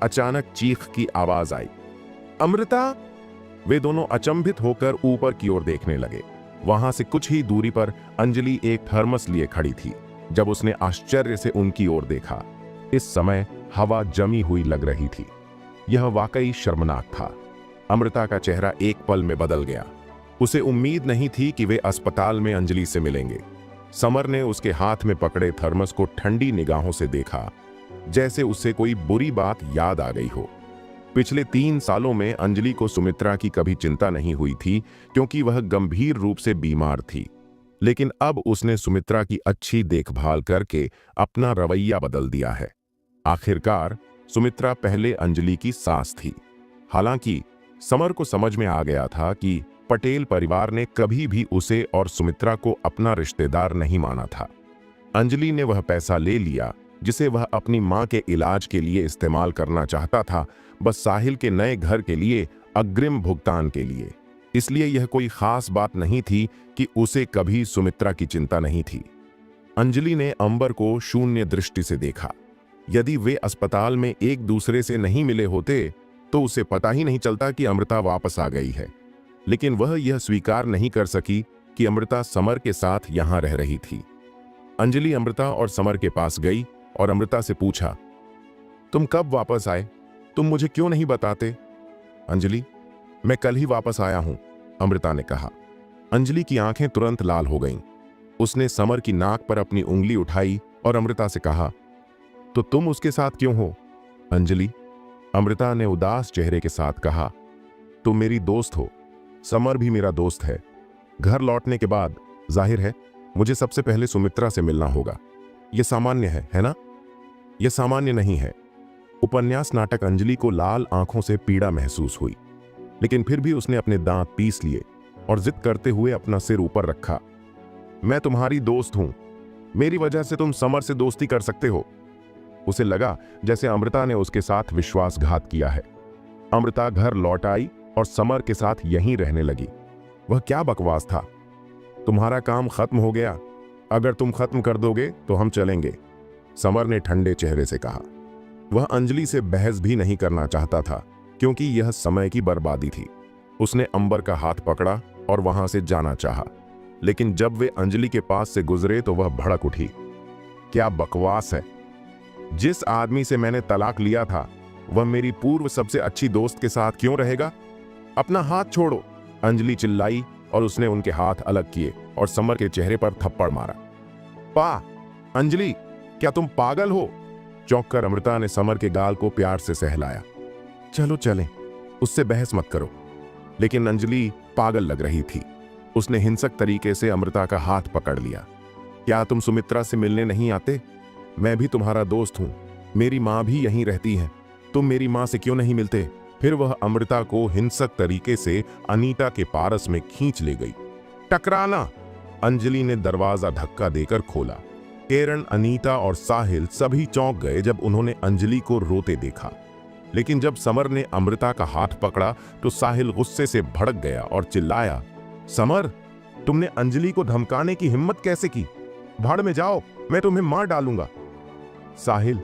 अचानक चीख की आवाज आई, अमृता! वे दोनों अचंभित होकर ऊपर की ओर देखने लगे। वहां से कुछ ही दूरी पर अंजलि एक थर्मस लिए खड़ी थी। जब उसने आश्चर्य से उनकी ओर देखा, इस समय हवा जमी हुई लग रही थी। यह वाकई शर्मनाक था। अमृता का चेहरा एक पल में बदल गया। उसे उम्मीद नहीं थी कि वे अस्पताल में अंजलि से मिलेंगे। समर ने उसके हाथ में पकड़े थर्मस को ठंडी निगाहों से देखा, जैसे उससे कोई बुरी बात याद आ गई हो। पिछले 3 सालों में अंजलि को सुमित्रा की कभी चिंता नहीं हुई थी, क्योंकि वह गंभीर रूप से बीमार थी। लेकिन अब उसने सुमित्रा की अच्छी देखभाल करके अपना रवैया बदल दिया है। आखिरकार सुमित्रा पहले अंजलि की सास थी। हालांकि समर को समझ में आ गया था कि पटेल परिवार ने कभी भी उसे और सुमित्रा को अपना रिश्तेदार नहीं माना था। अंजलि ने वह पैसा ले लिया जिसे वह अपनी मां के इलाज के लिए इस्तेमाल करना चाहता था, बस साहिल के नए घर के लिए अग्रिम भुगतान के लिए। इसलिए यह कोई खास बात नहीं थी कि उसे कभी सुमित्रा की चिंता नहीं थी। अंजलि ने अंबर को शून्य दृष्टि से देखा। यदि वे अस्पताल में एक दूसरे से नहीं मिले होते तो उसे पता ही नहीं चलता कि अमृता वापस आ गई है। लेकिन वह यह स्वीकार नहीं कर सकी कि अमृता समर के साथ यहां रह रही थी। अंजलि अमृता और समर के पास गई और अमृता से पूछा, तुम कब वापस आए? तुम मुझे क्यों नहीं बताते? अंजलि, मैं कल ही वापस आया हूं, अमृता ने कहा। अंजलि की आंखें तुरंत लाल हो गईं। उसने समर की नाक पर अपनी उंगली उठाई और अमृता से कहा, तो तुम उसके साथ क्यों हो? अंजलि, अमृता ने उदास चेहरे के साथ कहा, तुम मेरी दोस्त हो, समर भी मेरा दोस्त है। घर लौटने के बाद जाहिर है मुझे सबसे पहले सुमित्रा से मिलना होगा। यह सामान्य है ना? यह सामान्य नहीं है। उपन्यास नाटक अंजलि को लाल आंखों से पीड़ा महसूस हुई, लेकिन फिर भी उसने अपने दांत पीस लिए और जिद करते हुए अपना सिर ऊपर रखा। मैं तुम्हारी दोस्त हूं, मेरी वजह से तुम समर से दोस्ती कर सकते हो। उसे लगा जैसे अमृता ने उसके साथ विश्वासघात किया है। अमृता घर लौट आई और समर के साथ यहीं रहने लगी। वह क्या बकवास था। तुम्हारा काम खत्म हो गया, अगर तुम खत्म कर दोगे तो हम चलेंगे, समर ने ठंडे चेहरे से कहा। वह अंजलि से बहस भी नहीं करना चाहता था, क्योंकि यह समय की बर्बादी थी। उसने अंबर का हाथ पकड़ा और वहां से जाना चाहा, लेकिन जब वे अंजलि के पास से गुजरे तो वह भड़क उठी। क्या बकवास है। जिस आदमी से मैंने तलाक लिया था वह मेरी पूर्व सबसे अच्छी दोस्त के साथ क्यों रहेगा? अपना हाथ छोड़ो, अंजलि चिल्लाई और उसने उनके हाथ अलग किए और समर के चेहरे पर थप्पड़ मारा। पा, अंजलि, क्या तुम पागल हो? चौंक कर अमृता ने समर के गाल को प्यार से सहलाया। चलो चलें, उससे बहस मत करो। लेकिन अंजलि पागल लग रही थी। उसने हिंसक तरीके से अमृता का हाथ पकड़ लिया। क्या तुम सुमित्रा से मिलने नहीं आते? मैं भी तुम्हारा दोस्त हूं, मेरी मां भी यहीं रहती है, तुम मेरी मां से क्यों नहीं मिलते? फिर वह अमृता को हिंसक तरीके से अनीता के पारस में खींच ले गई। टकराना! अंजलि ने दरवाजा धक्का देकर खोला। किरण, अनीता और साहिल सभी चौंक गए जब उन्होंने अंजलि को रोते देखा। लेकिन जब समर ने अमृता का हाथ पकड़ा तो साहिल गुस्से से भड़क गया और चिल्लाया, समर, तुमने अंजलि को धमकाने की हिम्मत कैसे की? भाड़ में जाओ, मैं तुम्हें मार डालूंगा। साहिल,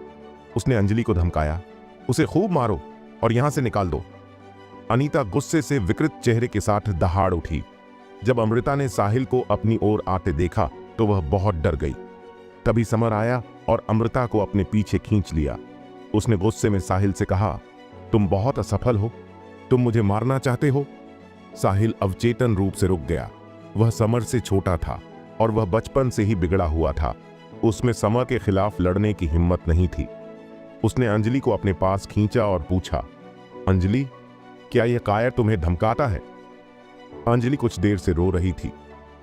उसने अंजलि को धमकाया, उसे खूब मारो और यहां से निकाल दो। अनीता गुस्से से विकृत चेहरे के साथ दहाड़ उठी। जब अमृता ने साहिल को अपनी ओर आते देखा तो वह बहुत डर गई। तभी समर आया और अमृता को अपने पीछे खींच लिया। उसने गुस्से में साहिल से कहा, तुम बहुत असफल हो, तुम मुझे मारना चाहते हो? साहिल अवचेतन रूप से रुक गया। वह समर से छोटा था और वह बचपन से ही बिगड़ा हुआ था। उसमें समर के खिलाफ लड़ने की हिम्मत नहीं थी। उसने अंजलि को अपने पास खींचा और पूछा, अंजलि, क्या यह कायर तुम्हें धमकाता है? अंजलि कुछ देर से रो रही थी।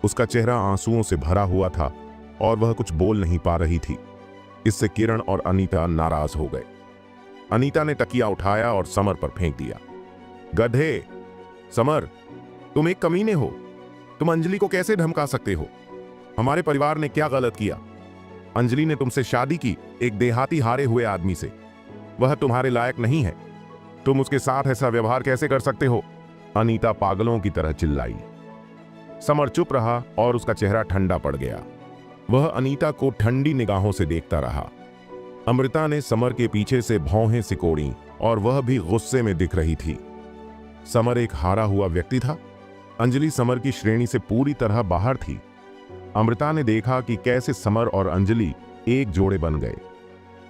उसका चेहरा आंसुओं से भरा हुआ था और वह कुछ बोल नहीं पा रही थी। इससे किरण और अनीता नाराज हो गए। अनीता ने तकिया उठाया और समर पर फेंक दिया। गधे! समर, तुम एक कमीने हो। तुम अंजलि को कैसे धमका सकते हो? हमारे परिवार ने क्या गलत किया? अंजलि ने तुमसे शादी की एक देहाती हारे हुए आदमी से। वह तुम्हारे लायक नहीं है। तुम उसके साथ ऐसा व्यवहार कैसे कर सकते हो? अनीता पागलों की तरह चिल्लाई। समर चुप रहा और उसका चेहरा ठंडा पड़ गया। वह अनीता को ठंडी निगाहों से देखता रहा। अमृता ने समर के पीछे से भौहें सिकोड़ी और वह भी गुस्से में दिख रही थी। समर एक हारा हुआ व्यक्ति था। अंजलि समर की श्रेणी से पूरी तरह बाहर थी। अमृता ने देखा कि कैसे समर और अंजलि एक जोड़े बन गए।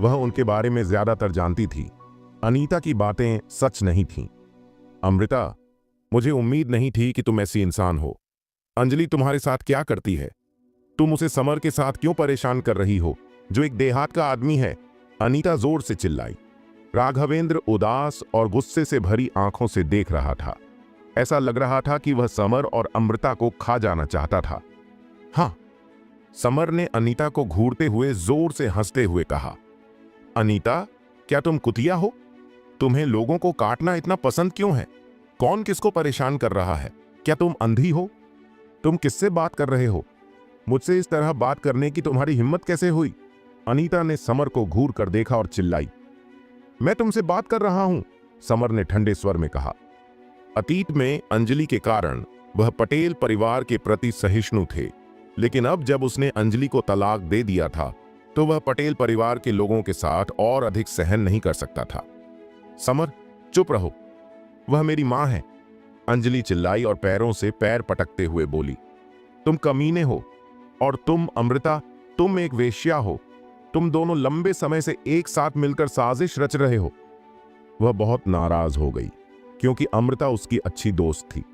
वह उनके बारे में ज्यादातर जानती थी। अनीता की बातें सच नहीं थीं। अमृता, मुझे उम्मीद नहीं थी कि तुम ऐसी इंसान हो। अंजलि तुम्हारे साथ क्या करती है? तुम उसे समर के साथ क्यों परेशान कर रही हो, जो एक देहात का आदमी है? अनीता जोर से चिल्लाई। राघवेंद्र उदास और गुस्से से भरी आंखों से देख रहा था। ऐसा लग रहा था कि वह समर और अमृता को खा जाना चाहता था। हाँ, समर ने अनीता को घूरते हुए जोर से हंसते हुए कहा, अनीता, क्या तुम कुतिया हो? तुम्हें लोगों को काटना इतना पसंद क्यों है? कौन किसको परेशान कर रहा है? क्या तुम अंधी हो? तुम किससे बात कर रहे हो? मुझसे इस तरह बात करने की तुम्हारी हिम्मत कैसे हुई? अनीता ने समर को घूर कर देखा और चिल्लाई। मैं तुमसे बात कर रहा हूं, समर ने ठंडे स्वर में कहा। अतीत में अंजलि के कारण वह पटेल परिवार के प्रति सहिष्णु थे, लेकिन अब जब उसने अंजलि को तलाक दे दिया था तो वह पटेल परिवार के लोगों के साथ और अधिक सहन नहीं कर सकता था। समर, चुप रहो, वह मेरी मां है, अंजलि चिल्लाई और पैरों से पैर पटकते हुए बोली। तुम कमीने हो और तुम अमृता, तुम एक वेश्या हो। तुम दोनों लंबे समय से एक साथ मिलकर साजिश रच रहे हो। वह बहुत नाराज हो गई क्योंकि अमृता उसकी अच्छी दोस्त थी,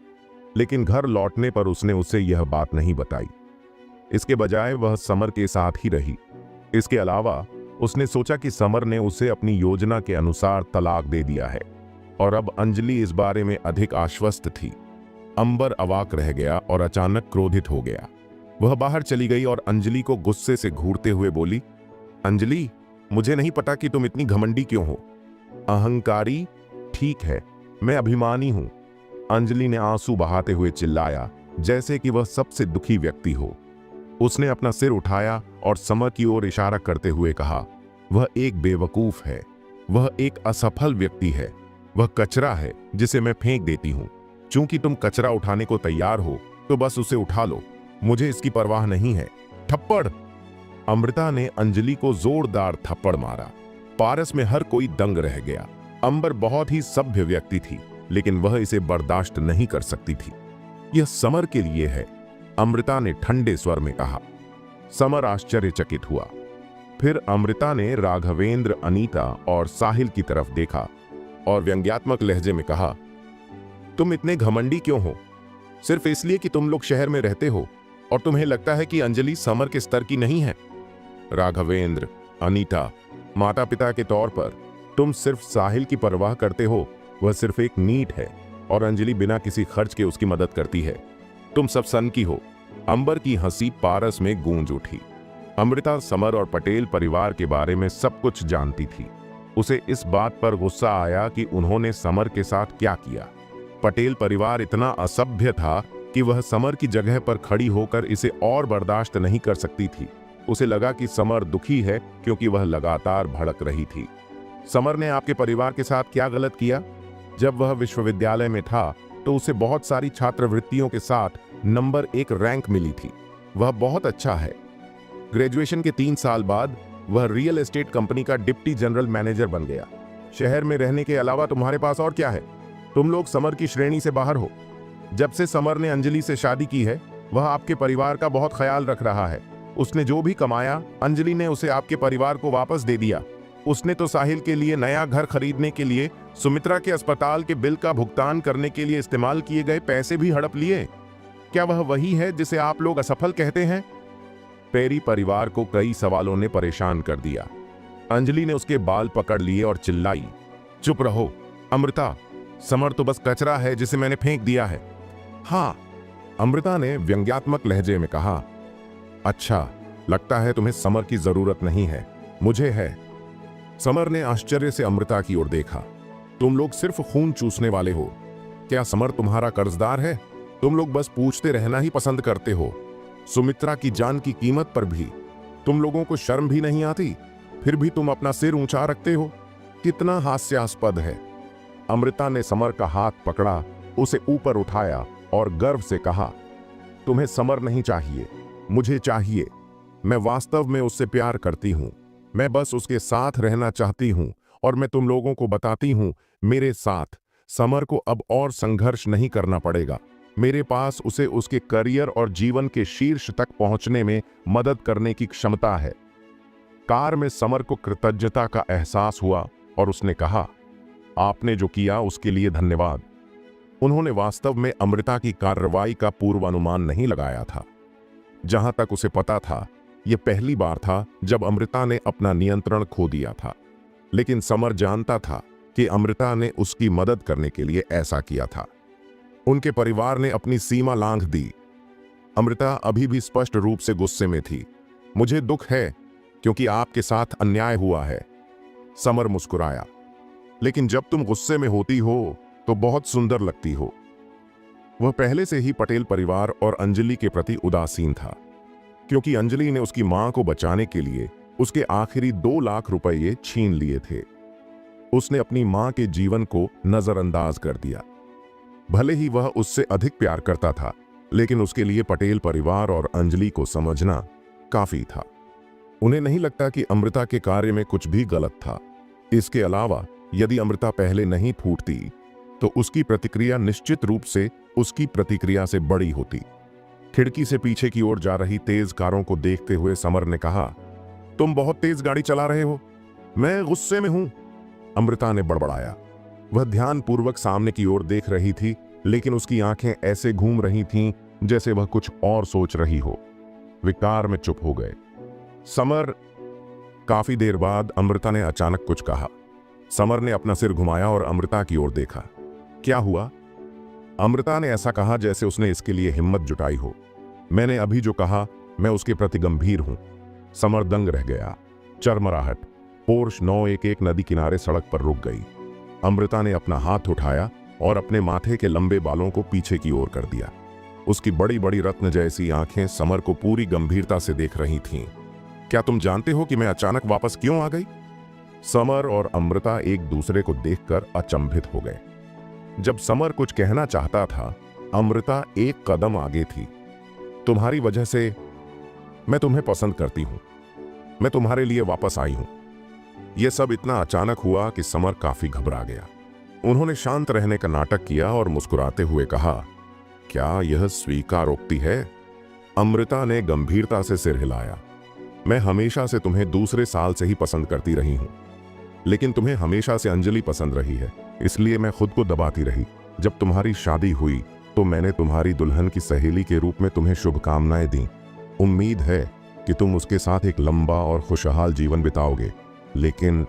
लेकिन घर लौटने पर उसने उसे यह बात नहीं बताई। इसके बजाय वह समर के साथ ही रही। इसके अलावा उसने सोचा कि समर ने उसे अपनी योजना के अनुसार तलाक दे दिया है और अब अंजलि इस बारे में अधिक आश्वस्त थी। अंबर अवाक रह गया और अचानक क्रोधित हो गया। वह बाहर चली गई और अंजलि को गुस्से से घूरते हुए बोली, अंजलि, मुझे नहीं पता कि तुम इतनी घमंडी क्यों हो। अहंकारी? ठीक है, मैं अभिमानी हूं। अंजलि ने आंसू बहाते हुए चिल्लाया, जैसे कि वह सबसे दुखी व्यक्ति हो। उसने अपना सिर उठाया और समर की ओर इशारा करते हुए कहा, वह एक बेवकूफ है, वह एक असफल व्यक्ति है, वह कचरा है जिसे मैं फेंक देती हूं। चूंकि तुम कचरा उठाने को तैयार हो तो बस उसे उठा लो, मुझे इसकी परवाह नहीं है। थप्पड़! अमृता ने अंजलि को जोरदार थप्पड़ मारा। पारस में हर कोई दंग रह गया। अंबर बहुत ही सभ्य व्यक्ति थी, लेकिन वह इसे बर्दाश्त नहीं कर सकती थी। यह समर के लिए है, अमृता ने ठंडे स्वर में कहा। समर आश्चर्यचकित हुआ। फिर अमृता ने राघवेंद्र, अनीता और साहिल की तरफ देखा और व्यंग्यात्मक लहजे में कहा, तुम इतने घमंडी क्यों हो? सिर्फ इसलिए कि तुम लोग शहर में रहते हो और तुम्हें लगता है कि अंजलि समर के स्तर की नहीं है। राघवेंद्र, अनीता, माता पिता के तौर पर तुम सिर्फ साहिल की परवाह करते हो। वह सिर्फ एक नीट है और अंजलि बिना किसी खर्च के उसकी मदद करती है। तुम सब सन की हो। अंबर की हंसी पारस में गूंज उठी। अमृता समर और पटेल परिवार के बारे में सब कुछ जानती थी। उसे इस बात पर गुस्सा आया कि उन्होंने समर के साथ क्या किया। पटेल परिवार इतना असभ्य था कि वह समर की जगह पर खड़ी होकर इसे और बर्दाश्त नहीं कर सकती थी। उसे लगा कि समर दुखी है क्योंकि वह लगातार भड़क रही थी। समर ने आपके परिवार के साथ क्या गलत किया? जब वह विश्वविद्यालय में था तो उसे बहुत सारी छात्रवृत्तियों के साथ नंबर 1 रैंक मिली थी। वह बहुत अच्छा है। ग्रेजुएशन के 3 साल बाद वह रियल एस्टेट कंपनी का डिप्टी जनरल मैनेजर बन गया। शहर में रहने के अलावा तुम्हारे पास और क्या है? तुम लोग समर की श्रेणी से बाहर हो। जब से समर ने अंजलि से शादी की है, वह आपके परिवार का बहुत ख्याल रख रहा है। उसने जो भी कमाया, अंजलि ने उसे आपके परिवार को वापस दे दिया। उसने तो साहिल के लिए नया घर खरीदने के लिए सुमित्रा के अस्पताल के बिल का भुगतान करने के लिए इस्तेमाल किए गए पैसे भी हड़प लिए। क्या वह वही है जिसे आप लोग असफल कहते हैं? पेरी परिवार को कई सवालों ने परेशान कर दिया। अंजलि ने उसके बाल पकड़ लिए और चिल्लाई, चुप रहो अमृता, समर तो बस कचरा है जिसे मैंने फेंक दिया है। हाँ, अमृता ने व्यंग्यात्मक लहजे में कहा। अच्छा, लगता है तुम्हें समर की जरूरत नहीं है, मुझे है। समर ने आश्चर्य से अमृता की ओर देखा। तुम लोग सिर्फ खून चूसने वाले हो। क्या समर तुम्हारा कर्जदार है? तुम लोग बस पूछते रहना ही पसंद करते हो। सुमित्रा की जान की कीमत पर भी तुम लोगों को शर्म भी नहीं आती, फिर भी तुम अपना सिर ऊंचा रखते हो। कितना हास्यास्पद है। अमृता ने समर का हाथ पकड़ा, उसे ऊपर उठाया और गर्व से कहा, तुम्हें समर नहीं चाहिए, मुझे चाहिए। मैं वास्तव में उससे प्यार करती हूं। मैं बस उसके साथ रहना चाहती हूं और मैं तुम लोगों को बताती हूं, मेरे साथ समर को अब और संघर्ष नहीं करना पड़ेगा। मेरे पास उसे उसके करियर और जीवन के शीर्ष तक पहुंचने में मदद करने की क्षमता है। कार में समर को कृतज्ञता का एहसास हुआ और उसने कहा, आपने जो किया उसके लिए धन्यवाद। उन्होंने वास्तव में अमृता की कार्रवाई का पूर्वानुमान नहीं लगाया था। जहां तक उसे पता था, यह पहली बार था जब अमृता ने अपना नियंत्रण खो दिया था। लेकिन समर जानता था कि अमृता ने उसकी मदद करने के लिए ऐसा किया था। उनके परिवार ने अपनी सीमा लांघ दी। अमृता अभी भी स्पष्ट रूप से गुस्से में थी। मुझे दुख है क्योंकि आपके साथ अन्याय हुआ है। समर मुस्कुराया, लेकिन जब तुम गुस्से में होती हो तो बहुत सुंदर लगती हो। वह पहले से ही पटेल परिवार और अंजलि के प्रति उदासीन था, क्योंकि अंजलि ने उसकी मां को बचाने के लिए उसके आखिरी 2 लाख रुपये छीन लिए थे। उसने अपनी मां के जीवन को नजरअंदाज कर दिया। भले ही वह उससे अधिक प्यार करता था, लेकिन उसके लिए पटेल परिवार और अंजलि को समझना काफी था। उन्हें नहीं लगता कि अमृता के कार्य में कुछ भी गलत था। इसके अलावा यदि अमृता पहले नहीं फूटती तो उसकी प्रतिक्रिया निश्चित रूप से उसकी प्रतिक्रिया से बड़ी होती। खिड़की से पीछे की ओर जा रही तेज कारों को देखते हुए समर ने कहा, तुम बहुत तेज गाड़ी चला रहे हो, मैं गुस्से में हूं। अमृता ने बड़बड़ाया। वह ध्यानपूर्वक सामने की ओर देख रही थी, लेकिन उसकी आंखें ऐसे घूम रही थीं जैसे वह कुछ और सोच रही हो। वे कार में चुप हो गए। समर। काफी देर बाद अमृता ने अचानक कुछ कहा। समर ने अपना सिर घुमाया और अमृता की ओर देखा। क्या हुआ? अमृता ने ऐसा कहा जैसे उसने इसके लिए हिम्मत जुटाई हो। मैंने अभी जो कहा, मैं उसके प्रति गंभीर हूं। समर दंग रह गया। चरमराहट। पोर्श 911 नदी किनारे सड़क पर रुक गई। अमृता ने अपना हाथ उठाया और अपने माथे के लंबे बालों को पीछे की ओर कर दिया। उसकी बड़ी बड़ी रत्न जैसी आंखें समर को पूरी गंभीरता से देख रही थीं। क्या तुम जानते हो कि मैं अचानक वापस क्यों आ गई? समर और अमृता एक दूसरे को देखकर अचंभित हो गए। जब समर कुछ कहना चाहता था, अमृता एक कदम आगे थी। तुम्हारी वजह से मैं तुम्हें पसंद करती हूं। मैं तुम्हारे लिए वापस आई हूं। यह सब इतना अचानक हुआ कि समर काफी घबरा गया। उन्होंने शांत रहने का नाटक किया और मुस्कुराते हुए कहा, क्या यह स्वीकारोक्ति है? अमृता ने गंभीरता से सिर हिलाया। मैं हमेशा से तुम्हें दूसरे साल से ही पसंद करती रही हूं, लेकिन तुम्हें हमेशा से अंजलि पसंद रही है, इसलिए मैं खुद को दबाती रही। जब तुम्हारी शादी हुई तो मैंने तुम्हारी दुल्हन की सहेली के रूप में तुम्हें शुभकामनाएं दी। उम्मीद है कि तुम उसके साथ एक लंबा और खुशहाल जीवन बिताओगे। लेकिन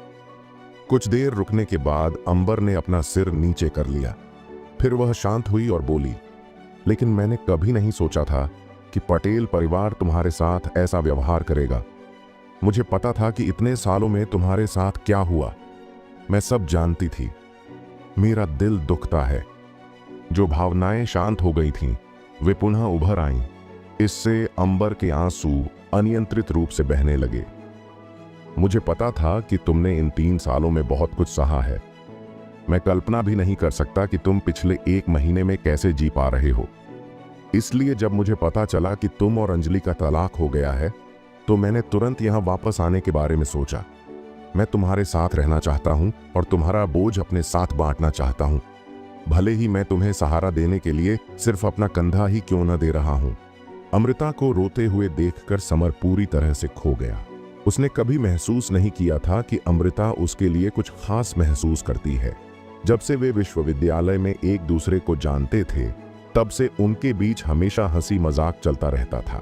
कुछ देर रुकने के बाद अंबर ने अपना सिर नीचे कर लिया। फिर वह शांत हुई और बोली, लेकिन मैंने कभी नहीं सोचा था कि पटेल परिवार तुम्हारे साथ ऐसा व्यवहार करेगा। मुझे पता था कि इतने सालों में तुम्हारे साथ क्या हुआ। मैं सब जानती थी। मेरा दिल दुखता है। जो भावनाएं शांत हो गई थीं, वे पुनः उभर आईं। इससे अंबर के आंसू अनियंत्रित रूप से बहने लगे। मुझे पता था कि तुमने इन 3 सालों में बहुत कुछ सहा है। मैं कल्पना भी नहीं कर सकता कि तुम पिछले 1 महीने में कैसे जी पा रहे हो। इसलिए जब मुझे पता चला कि तुम और अंजलि का तलाक हो गया है, तो मैंने तुरंत यहां वापस आने के बारे में सोचा। मैं तुम्हारे साथ रहना चाहता हूं और तुम्हारा बोझ अपने साथ बांटना चाहता हूं। भले ही मैं तुम्हें सहारा देने के लिए सिर्फ अपना कंधा ही क्यों न दे रहा हूं। अमृता को रोते हुए देखकर समर पूरी तरह से खो गया। उसने कभी महसूस नहीं किया था कि अमृता उसके लिए कुछ खास महसूस करती है। जब से वे विश्वविद्यालय में एक दूसरे को जानते थे, तब से उनके बीच हमेशा हंसी मजाक चलता रहता था।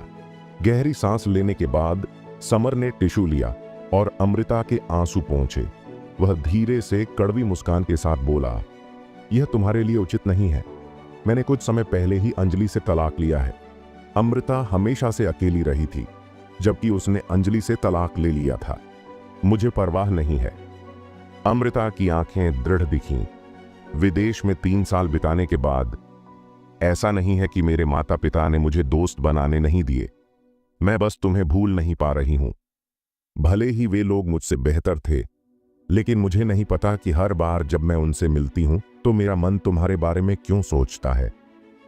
गहरी सांस लेने के बाद समर ने टिश्यू लिया और अमृता के आंसू पोंछे। वह धीरे से कड़वी मुस्कान के साथ बोला, यह तुम्हारे लिए उचित नहीं है। मैंने कुछ समय पहले ही अंजलि से तलाक लिया है। अमृता हमेशा से अकेली रही थी, जबकि उसने अंजलि से तलाक ले लिया था। मुझे परवाह नहीं है। अमृता की आंखें दृढ़ दिखीं। विदेश में 3 साल बिताने के बाद ऐसा नहीं है कि मेरे माता पिता ने मुझे दोस्त बनाने नहीं दिए। मैं बस तुम्हें भूल नहीं पा रही हूं। भले ही वे लोग मुझसे बेहतर थे, लेकिन मुझे नहीं पता कि हर बार जब मैं उनसे मिलती हूं तो मेरा मन तुम्हारे बारे में क्यों सोचता है।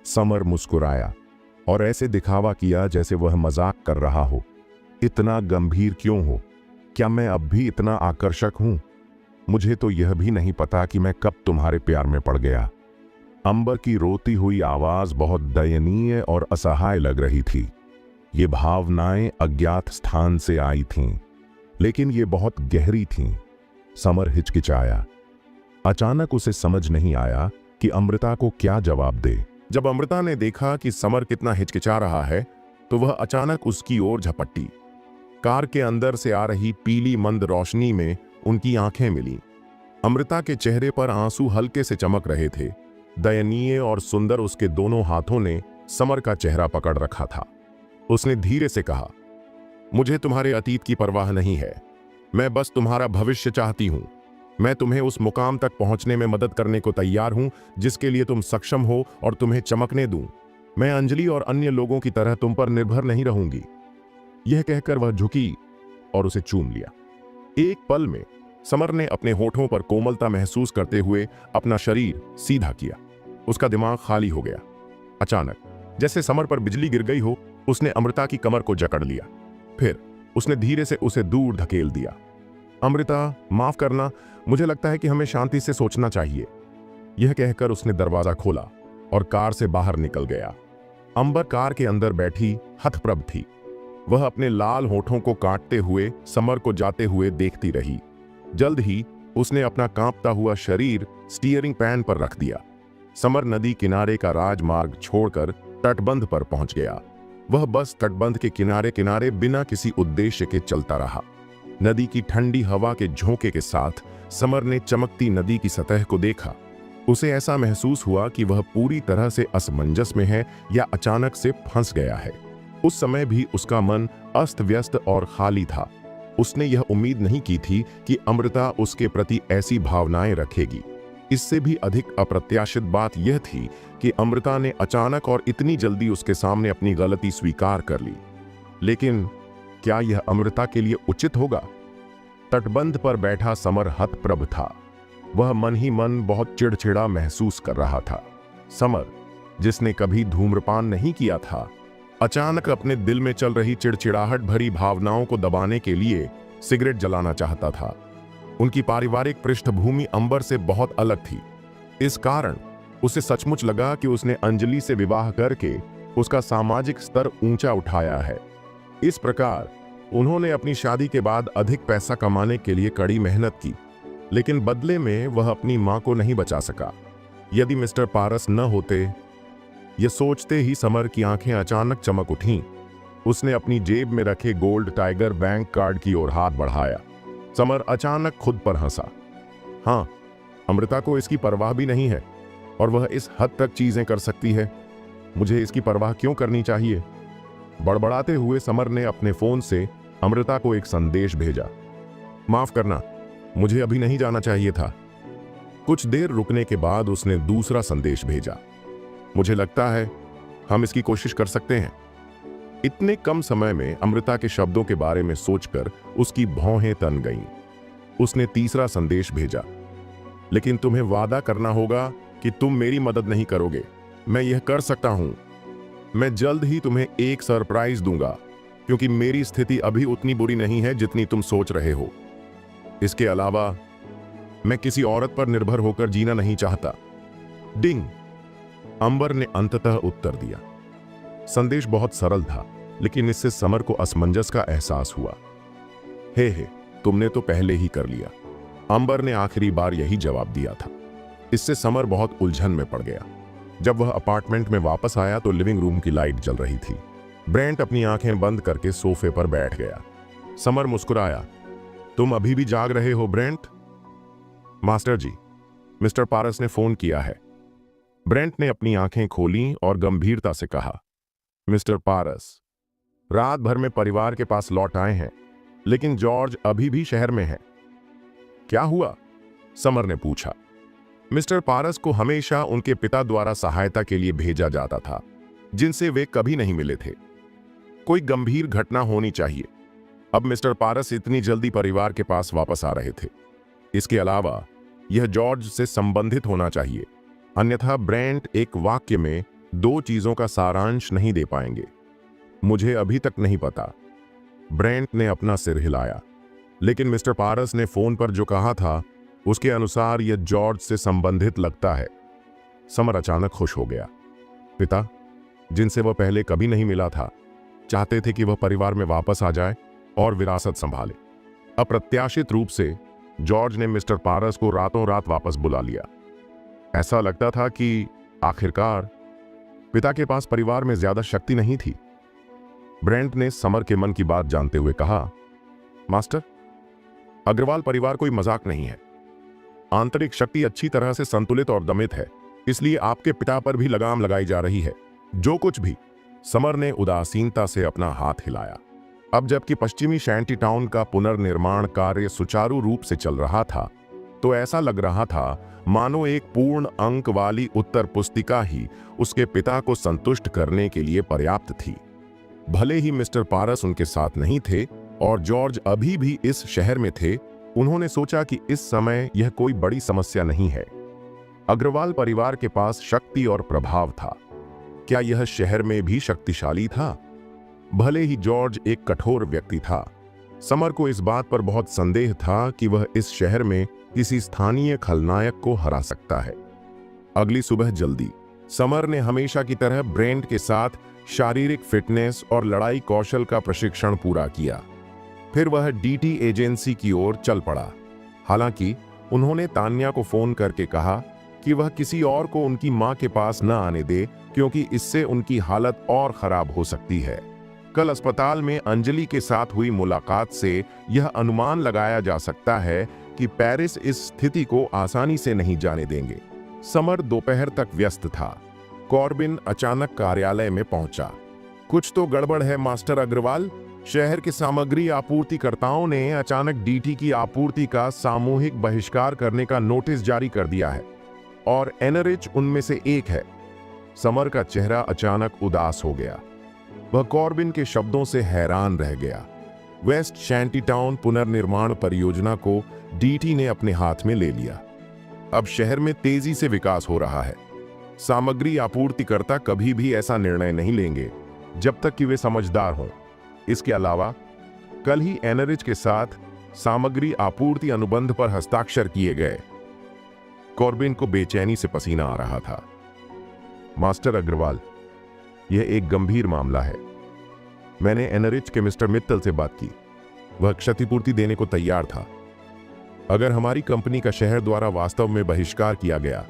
समर मुस्कुराया और ऐसे दिखावा किया जैसे वह मजाक कर रहा हो। इतना गंभीर क्यों हो? क्या मैं अब भी इतना आकर्षक हूं? मुझे तो यह भी नहीं पता कि मैं कब तुम्हारे प्यार में पड़ गया। अंबर की रोती हुई आवाज बहुत दयनीय और असहाय लग रही थी। ये भावनाएं अज्ञात स्थान से आई थीं, लेकिन ये बहुत गहरी थीं। समर हिचकिचाया। अचानक उसे समझ नहीं आया कि अमृता को क्या जवाब दे। जब अमृता ने देखा कि समर कितना हिचकिचा रहा है, तो वह अचानक उसकी ओर झपटी। कार के अंदर से आ रही पीली मंद रोशनी में उनकी आंखें मिलीं। अमृता के चेहरे पर आंसू हल्के से चमक रहे थे। दयनीय और सुंदर उसके दोनों हाथों ने समर का चेहरा पकड़ रखा था। उसने धीरे से कहा, मुझे तुम्हारे अतीत की परवाह नहीं है। मैं बस तुम्हारा भविष्य चाहती हूं। मैं तुम्हें उस मुकाम तक पहुंचने में मदद करने को तैयार हूं जिसके लिए तुम सक्षम हो और तुम्हें चमकने दूं। मैं अंजलि और अन्य लोगों की तरह तुम पर निर्भर नहीं रहूंगी। यह कहकर वह झुकी और उसे चूम लिया। एक पल में समर ने अपने होठों पर कोमलता महसूस करते हुए अपना शरीर सीधा किया। उसका दिमाग खाली हो गया। अचानक जैसे समर पर बिजली गिर गई हो, उसने अमृता की कमर को जकड़ लिया। फिर उसने धीरे से उसे दूर धकेल दिया। अमृता, माफ करना, मुझे लगता है कि हमें शांति से सोचना चाहिए। यह कहकर उसने दरवाजा खोला और कार से बाहर निकल गया। अंबर कार के अंदर बैठी हतप्रभ थी। वह अपने लाल होठों को काटते हुए समर को जाते हुए देखती रही। जल्द ही उसने अपना कांपता हुआ शरीर स्टीयरिंग पैन पर रख दिया। समर नदी किनारे का राजमार्ग छोड़कर तटबंध पर पहुंच गया। वह बस तटबंध के किनारे किनारे बिना किसी उद्देश्य के चलता रहा। नदी की ठंडी हवा के झोंके के साथ समर ने चमकती नदी की सतह को देखा। उसे ऐसा महसूस हुआ कि वह पूरी तरह से असमंजस में है या अचानक से फंस गया है। उस समय भी उसका मन अस्त व्यस्त और खाली था। उसने यह उम्मीद नहीं की थी कि अमृता उसके प्रति ऐसी भावनाएं रखेगी। इससे भी अधिक अप्रत्याशित बात यह थी कि अमृता ने अचानक और इतनी जल्दी उसके सामने अपनी गलती स्वीकार कर ली। लेकिन क्या यह अमृता के लिए उचित होगा? तटबंध पर बैठा समर हतप्रभ था। वह मन ही मन बहुत चिड़चिड़ा महसूस कर रहा था। समर, जिसने कभी धूम्रपान नहीं किया था, अचानक अपने दिल में चल रही चिड़चिड़ाहट भरी भावनाओं को दबाने के लिए सिगरेट जलाना चाहता था। उनकी पारिवारिक पृष्ठभूमि अंबर से बहुत अलग थी। इस कारण उसे सचमुच लगा कि उसने अंजलि से विवाह करके उसका सामाजिक स्तर ऊंचा उठाया है। इस प्रकार उन्होंने अपनी शादी के बाद अधिक पैसा कमाने के लिए कड़ी मेहनत की, लेकिन बदले में वह अपनी मां को नहीं बचा सका। यदि मिस्टर पारस न होते, यह सोचते ही समर की आंखें अचानक चमक उठीं। उसने अपनी जेब में रखे गोल्ड टाइगर बैंक कार्ड की ओर हाथ बढ़ाया। समर अचानक खुद पर हंसा। हाँ, अमृता को इसकी परवाह भी नहीं है और वह इस हद तक चीजें कर सकती है। मुझे इसकी परवाह क्यों करनी चाहिए? बड़बड़ाते हुए समर ने अपने फोन से अमृता को एक संदेश भेजा। माफ करना, मुझे अभी नहीं जाना चाहिए था। कुछ देर रुकने के बाद उसने दूसरा संदेश भेजा। मुझे लगता है हम इसकी कोशिश कर सकते हैं। इतने कम समय में अमृता के शब्दों के बारे में सोचकर उसकी भौहें तन गईं। उसने तीसरा संदेश भेजा। लेकिन तुम्हें वादा करना होगा कि तुम मेरी मदद नहीं करोगे। मैं यह कर सकता हूं। मैं जल्द ही तुम्हें एक सरप्राइज दूंगा, क्योंकि मेरी स्थिति अभी उतनी बुरी नहीं है जितनी तुम सोच रहे हो। इसके अलावा मैं किसी औरत पर निर्भर होकर जीना नहीं चाहता। डिंग। अंबर ने अंततः उत्तर दिया। संदेश बहुत सरल था, लेकिन इससे समर को असमंजस का एहसास हुआ। हे, तुमने तो पहले ही कर लिया। अंबर ने आखिरी बार यही जवाब दिया था। इससे समर बहुत उलझन में पड़ गया। जब वह अपार्टमेंट में वापस आया तो लिविंग रूम की लाइट जल रही थी। ब्रेंट अपनी आंखें बंद करके सोफे पर बैठ गया। समर मुस्कुराया। तुम अभी भी जाग रहे हो ब्रेंट? मास्टर जी, मिस्टर पारस ने फोन किया है। ब्रेंट ने अपनी आंखें खोलीं और गंभीरता से कहा, मिस्टर पारस रात भर में परिवार के पास लौट आए हैं, लेकिन जॉर्ज अभी भी शहर में है। क्या हुआ? समर ने पूछा। मिस्टर पारस को हमेशा उनके पिता द्वारा सहायता के लिए भेजा जाता था, जिनसे वे कभी नहीं मिले थे। कोई गंभीर घटना होनी चाहिए। अब मिस्टर पारस इतनी जल्दी परिवार के पास वापस आ रहे थे। इसके अलावा यह जॉर्ज से संबंधित होना चाहिए, अन्यथा ब्रेंट एक वाक्य में दो चीजों का सारांश नहीं दे पाएंगे। मुझे अभी तक नहीं पता। ब्रेंट ने अपना सिर हिलाया। लेकिन मिस्टर पारस ने फोन पर जो कहा था उसके अनुसार यह जॉर्ज से संबंधित लगता है। समर अचानक खुश हो गया। पिता, जिनसे वह पहले कभी नहीं मिला था, चाहते थे कि वह परिवार में वापस आ जाए और विरासत संभाले। अप्रत्याशित रूप से जॉर्ज ने मिस्टर पारस को रातों रात वापस बुला लिया। ऐसा लगता था कि आखिरकार पिता के पास परिवार में ज्यादा शक्ति नहीं थी। ब्रेंट ने समर के मन की बात जानते हुए कहा, मास्टर, अग्रवाल परिवार कोई मजाक नहीं है। आंतरिक शक्ति अच्छी तरह से संतुलित और दमित है, इसलिए आपके पिता पर भी लगाम लगाई जा रही है। जो कुछ भी। समर ने उदासीनता से अपना हाथ हिलाया। अब जबकि पश्चिमी शैंटी टाउन का पुनर्निर्माण कार्य सुचारू रूप से चल रहा था, तो ऐसा लग रहा था मानो एक पूर्ण अंक वाली उत्तर पुस्तिका ही उसके पिता को संतुष्ट करने के लिए पर्याप्त थी। भले ही मिस्टर पारस उनके साथ नहीं थे और जॉर्ज अभी भी इस शहर में थे, उन्होंने सोचा कि इस समय यह कोई बड़ी समस्या नहीं है। अग्रवाल परिवार के पास शक्ति और प्रभाव था। क्या यह शहर में भी शक्तिशाली था? भले ही जॉर्ज एक कठोर व्यक्ति था, समर को इस बात पर बहुत संदेह था कि वह इस शहर में किसी स्थानीय खलनायक को हरा सकता है। अगली सुबह जल्दी समर ने हमेशा की तरह ब्रेंट के साथ शारीरिक फिटनेस और लड़ाई कौशल का प्रशिक्षण पूरा किया। फिर वह डीटी एजेंसी की ओर चल पड़ा। हालांकि उन्होंने तान्या को फोन करके कहा कि वह किसी और को उनकी मां के पास न आने दे, क्योंकि इससे उनकी हालत और खराब हो सकती है। कल अस्पताल में अंजलि के साथ हुई मुलाकात से यह अनुमान लगाया जा सकता है कि पेरिस इस स्थिति को आसानी से नहीं जाने देंगे। समर दोपहर तक व्यस्त था। कॉर्बिन अचानक कार्यालय में पहुंचा। कुछ तो गड़बड़ है मास्टर अग्रवाल, शहर के सामग्री आपूर्तिकर्ताओं ने अचानक डीटी की आपूर्ति का सामूहिक बहिष्कार करने का नोटिस जारी कर दिया है और एनरिच उनमें से एक है। समर का चेहरा अचानक उदास हो गया। वह कॉर्बिन के शब्दों से हैरान रह गया। वेस्ट शैंटीटाउन पुनर्निर्माण परियोजना को डीटी ने अपने हाथ में ले लिया। अब शहर में तेजी से विकास हो रहा है। सामग्री आपूर्तिकर्ता कभी भी ऐसा निर्णय नहीं लेंगे जब तक कि वे समझदार हों। इसके अलावा कल ही एनरिच के साथ सामग्री आपूर्ति अनुबंध पर हस्ताक्षर किए गए। कॉर्बिन को बेचैनी से पसीना आ रहा था। मास्टर अग्रवाल, यह एक गंभीर मामला है। मैंने एनरिच के मिस्टर मित्तल से बात की। वह क्षतिपूर्ति देने को तैयार था। अगर हमारी कंपनी का शहर द्वारा वास्तव में बहिष्कार किया गया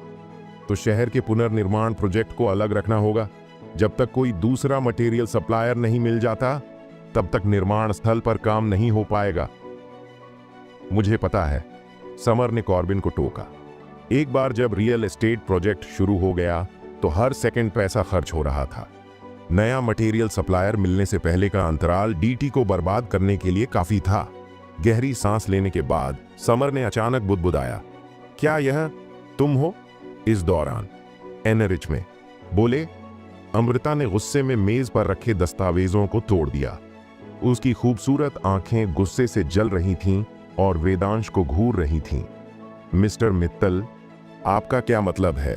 तो शहर के पुनर्निर्माण प्रोजेक्ट को अलग रखना होगा। जब तक कोई दूसरा मटेरियल सप्लायर नहीं मिल जाता तब तक निर्माण स्थल पर काम नहीं हो पाएगा। मुझे पता है, समर ने कॉर्बिन को टोका। एक बार जब रियल एस्टेट प्रोजेक्ट शुरू हो गया तो हर सेकंड पैसा खर्च हो रहा था। नया मटेरियल सप्लायर मिलने से पहले का अंतराल डीटी को बर्बाद करने के लिए काफी था। गहरी सांस लेने के बाद समर ने अचानक बुदबुदाया, क्या यह तुम हो? इस दौरान एनरिच में बोले। अमृता ने गुस्से में मेज पर रखे दस्तावेजों को तोड़ दिया। उसकी खूबसूरत आंखें गुस्से से जल रही थीं और वेदांश को घूर रही थीं। मिस्टर मित्तल, आपका क्या मतलब है?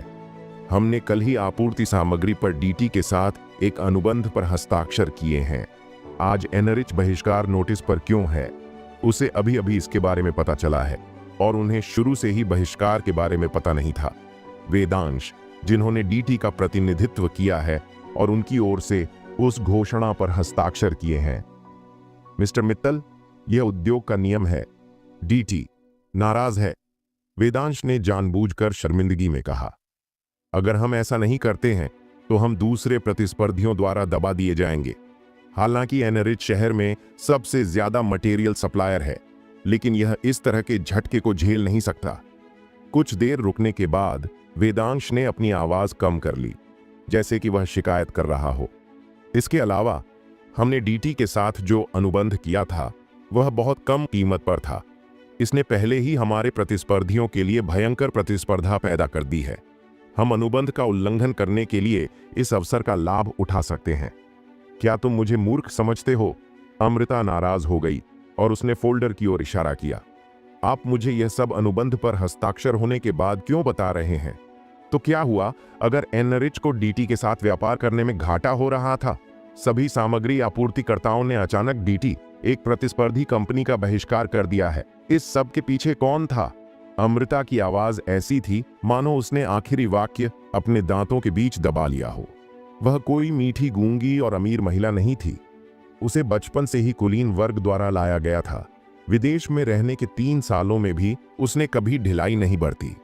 हमने कल ही आपूर्ति सामग्री पर डीटी के साथ एक अनुबंध पर हस्ताक्षर किए हैं। आज एनरिच बहिष्कार नोटिस पर क्यों है? उसे अभी अभी इसके बारे में पता चला है और उन्हें शुरू से ही बहिष्कार के बारे में पता नहीं था। वेदांश, जिन्होंने डीटी का प्रतिनिधित्व किया है और उनकी ओर से उस घोषणा पर हस्ताक्षर किए हैं। मिस्टर मित्तल, यह उद्योग का नियम है। डीटी नाराज है, वेदांश ने जानबूझकर शर्मिंदगी में कहा। अगर हम ऐसा नहीं करते हैं तो हम दूसरे प्रतिस्पर्धियों द्वारा दबा दिए जाएंगे। हालांकि एनरिच शहर में सबसे ज्यादा मटेरियल सप्लायर है, लेकिन यह इस तरह के झटके को झेल नहीं सकता। कुछ देर रुकने के बाद वेदांश ने अपनी आवाज कम कर ली, जैसे कि वह शिकायत कर रहा हो। इसके अलावा हमने डीटी के साथ जो अनुबंध किया था वह बहुत कम कीमत पर था। इसने पहले ही हमारे प्रतिस्पर्धियों के लिए भयंकर प्रतिस्पर्धा पैदा कर दी है। हम अनुबंध का उल्लंघन करने के लिए इस अवसर का लाभ उठा सकते हैं। क्या तुम मुझे मूर्ख समझते हो? अमृता नाराज हो गई और उसने फोल्डर की ओर इशारा किया। आप मुझे यह सब अनुबंध पर हस्ताक्षर होने के बाद क्यों बता रहे हैं? तो क्या हुआ अगर एनरिच को डीटी के साथ व्यापार करने में घाटा हो रहा था? सभी सामग्री आपूर्तिकर्ताओं ने अचानक डीटी, एक प्रतिस्पर्धी कंपनी का बहिष्कार कर दिया है। इस सब के पीछे कौन था? अमृता की आवाज ऐसी थी मानो उसने आखिरी वाक्य अपने दांतों के बीच दबा लिया हो। वह कोई मीठी गूंगी और अमीर महिला नहीं थी। उसे बचपन से ही कुलीन वर्ग द्वारा लाया गया था। विदेश में रहने के 3 सालों में भी उसने कभी ढिलाई नहीं बरती।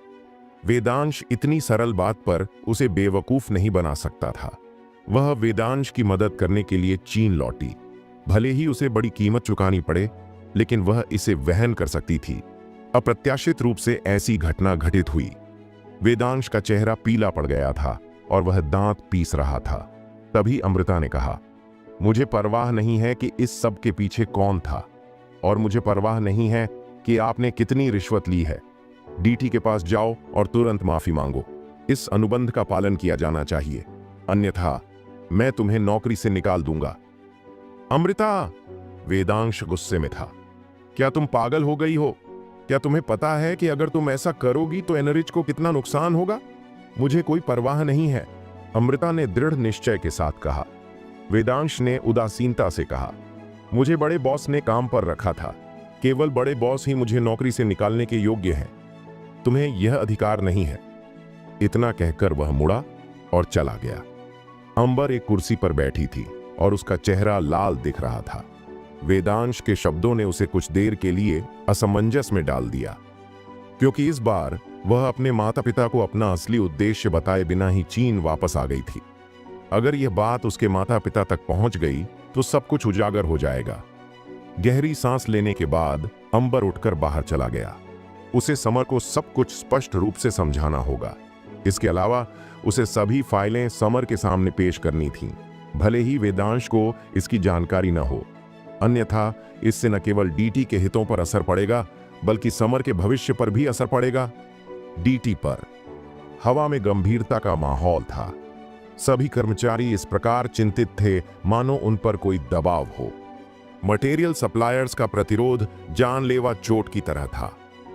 वेदांश इतनी सरल बात पर उसे बेवकूफ नहीं बना सकता था। वह वेदांश की मदद करने के लिए चीन लौटी। भले ही उसे बड़ी कीमत चुकानी पड़े, लेकिन वह इसे वहन कर सकती थी। अप्रत्याशित रूप से ऐसी घटना घटित हुई। वेदांश का चेहरा पीला पड़ गया था और वह दांत पीस रहा था। तभी अमृता ने कहा, मुझे परवाह नहीं है कि इस सब के पीछे कौन था, और मुझे परवाह नहीं है कि आपने कितनी रिश्वत ली है। डीटी के पास जाओ और तुरंत माफी मांगो। इस अनुबंध का पालन किया जाना चाहिए, अन्यथा मैं तुम्हें नौकरी से निकाल दूंगा। अमृता, वेदांश गुस्से में था। क्या तुम पागल हो गई हो? क्या तुम्हें पता है कि अगर तुम ऐसा करोगी तो एनरिच को कितना नुकसान होगा? मुझे कोई परवाह नहीं है, अमृता ने दृढ़ निश्चय के साथ कहा। वेदांश ने उदासीनता से कहा, मुझे बड़े बॉस ने काम पर रखा था। केवल बड़े बॉस ही मुझे नौकरी से निकालने के योग्य हैं। तुम्हें यह अधिकार नहीं है। इतना कहकर वह मुड़ा और चला गया। अंबर एक कुर्सी पर बैठी थी और उसका चेहरा लाल दिख रहा था। वेदांश के शब्दों ने उसे कुछ देर के लिए असमंजस में डाल दिया, क्योंकि इस बार वह अपने माता पिता को अपना असली उद्देश्य बताए बिना ही चीन वापस आ गई थी। अगर यह बात उसके माता पिता तक पहुंच गई तो सब कुछ उजागर हो जाएगा। गहरी सांस लेने के बाद अंबर उठकर बाहर चला गया। उसे समर को सब कुछ स्पष्ट रूप से समझाना होगा। इसके अलावा उसे सभी फाइलें समर के सामने पेश करनी थीं, भले ही वेदांश को इसकी जानकारी न हो। अन्यथा इससे न केवल डीटी के हितों पर असर पड़ेगा बल्कि समर के भविष्य पर भी असर पड़ेगा। डीटी पर हवा में गंभीरता का माहौल था। सभी कर्मचारी इस प्रकार चिंतित थे मानो उन पर कोई दबाव हो। मटेरियल सप्लायर्स का प्रतिरोध जानलेवा चोट की तरह था,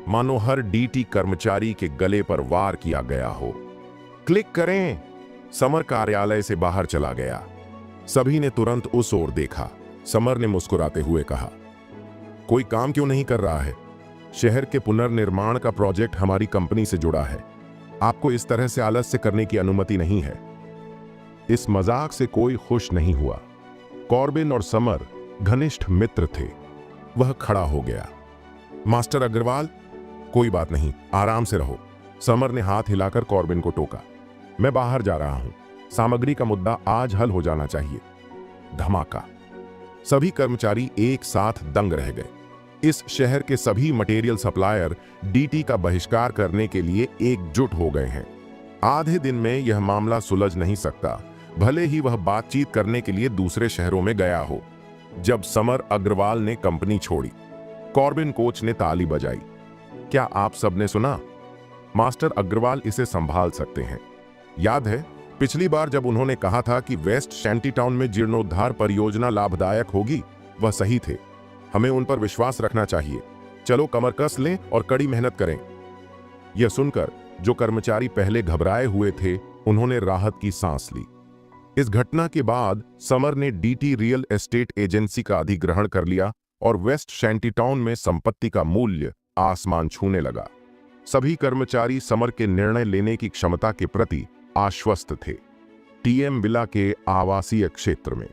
मानो हर डीटी कर्मचारी के गले पर वार किया गया हो। क्लिक करें। समर कार्यालय से बाहर चला गया। सभी ने तुरंत उस ओर देखा। समर ने मुस्कुराते हुए कहा, कोई काम क्यों नहीं कर रहा है? शहर के पुनर्निर्माण का प्रोजेक्ट हमारी कंपनी से जुड़ा है। आपको इस तरह से आलस्य करने की अनुमति नहीं है। इस मजाक से कोई खुश नहीं हुआ। कॉर्बिन और समर घनिष्ठ मित्र थे। वह खड़ा हो गया। मास्टर अग्रवाल, कोई बात नहीं, आराम से रहो। समर ने हाथ हिलाकर कॉर्बिन को टोका। मैं बाहर जा रहा हूं। सामग्री का मुद्दा आज हल हो जाना चाहिए। धमाका। सभी कर्मचारी एक साथ दंग रह गए। इस शहर के सभी मटेरियल सप्लायर डीटी का बहिष्कार करने के लिए एकजुट हो गए हैं। आधे दिन में यह मामला सुलझ नहीं सकता, भले ही वह बातचीत करने के लिए दूसरे शहरों में गया हो। जब समर अग्रवाल ने कंपनी छोड़ी, कॉर्बिन कोच ने ताली बजाई। क्या आप सबने सुना? मास्टर अग्रवाल इसे संभाल सकते हैं। याद है पिछली बार जब उन्होंने कहा था कि वेस्ट शैंटीटाउन में जीर्णोद्धार परियोजना लाभदायक होगी? वह सही थे। हमें उन पर विश्वास रखना चाहिए। चलो कमर कस लें और कड़ी मेहनत करें। यह सुनकर जो कर्मचारी पहले घबराए हुए थे, उन्होंने राहत की सांस ली। इस घटना के बाद समर ने डीटी रियल एस्टेट एजेंसी का अधिग्रहण कर लिया और वेस्ट शैंटीटाउन में संपत्ति का मूल्य आसमान छूने लगा। सभी कर्मचारी समर के निर्णय लेने की क्षमता के प्रति आश्वस्त थे। टीएम विला के आवासीय क्षेत्र में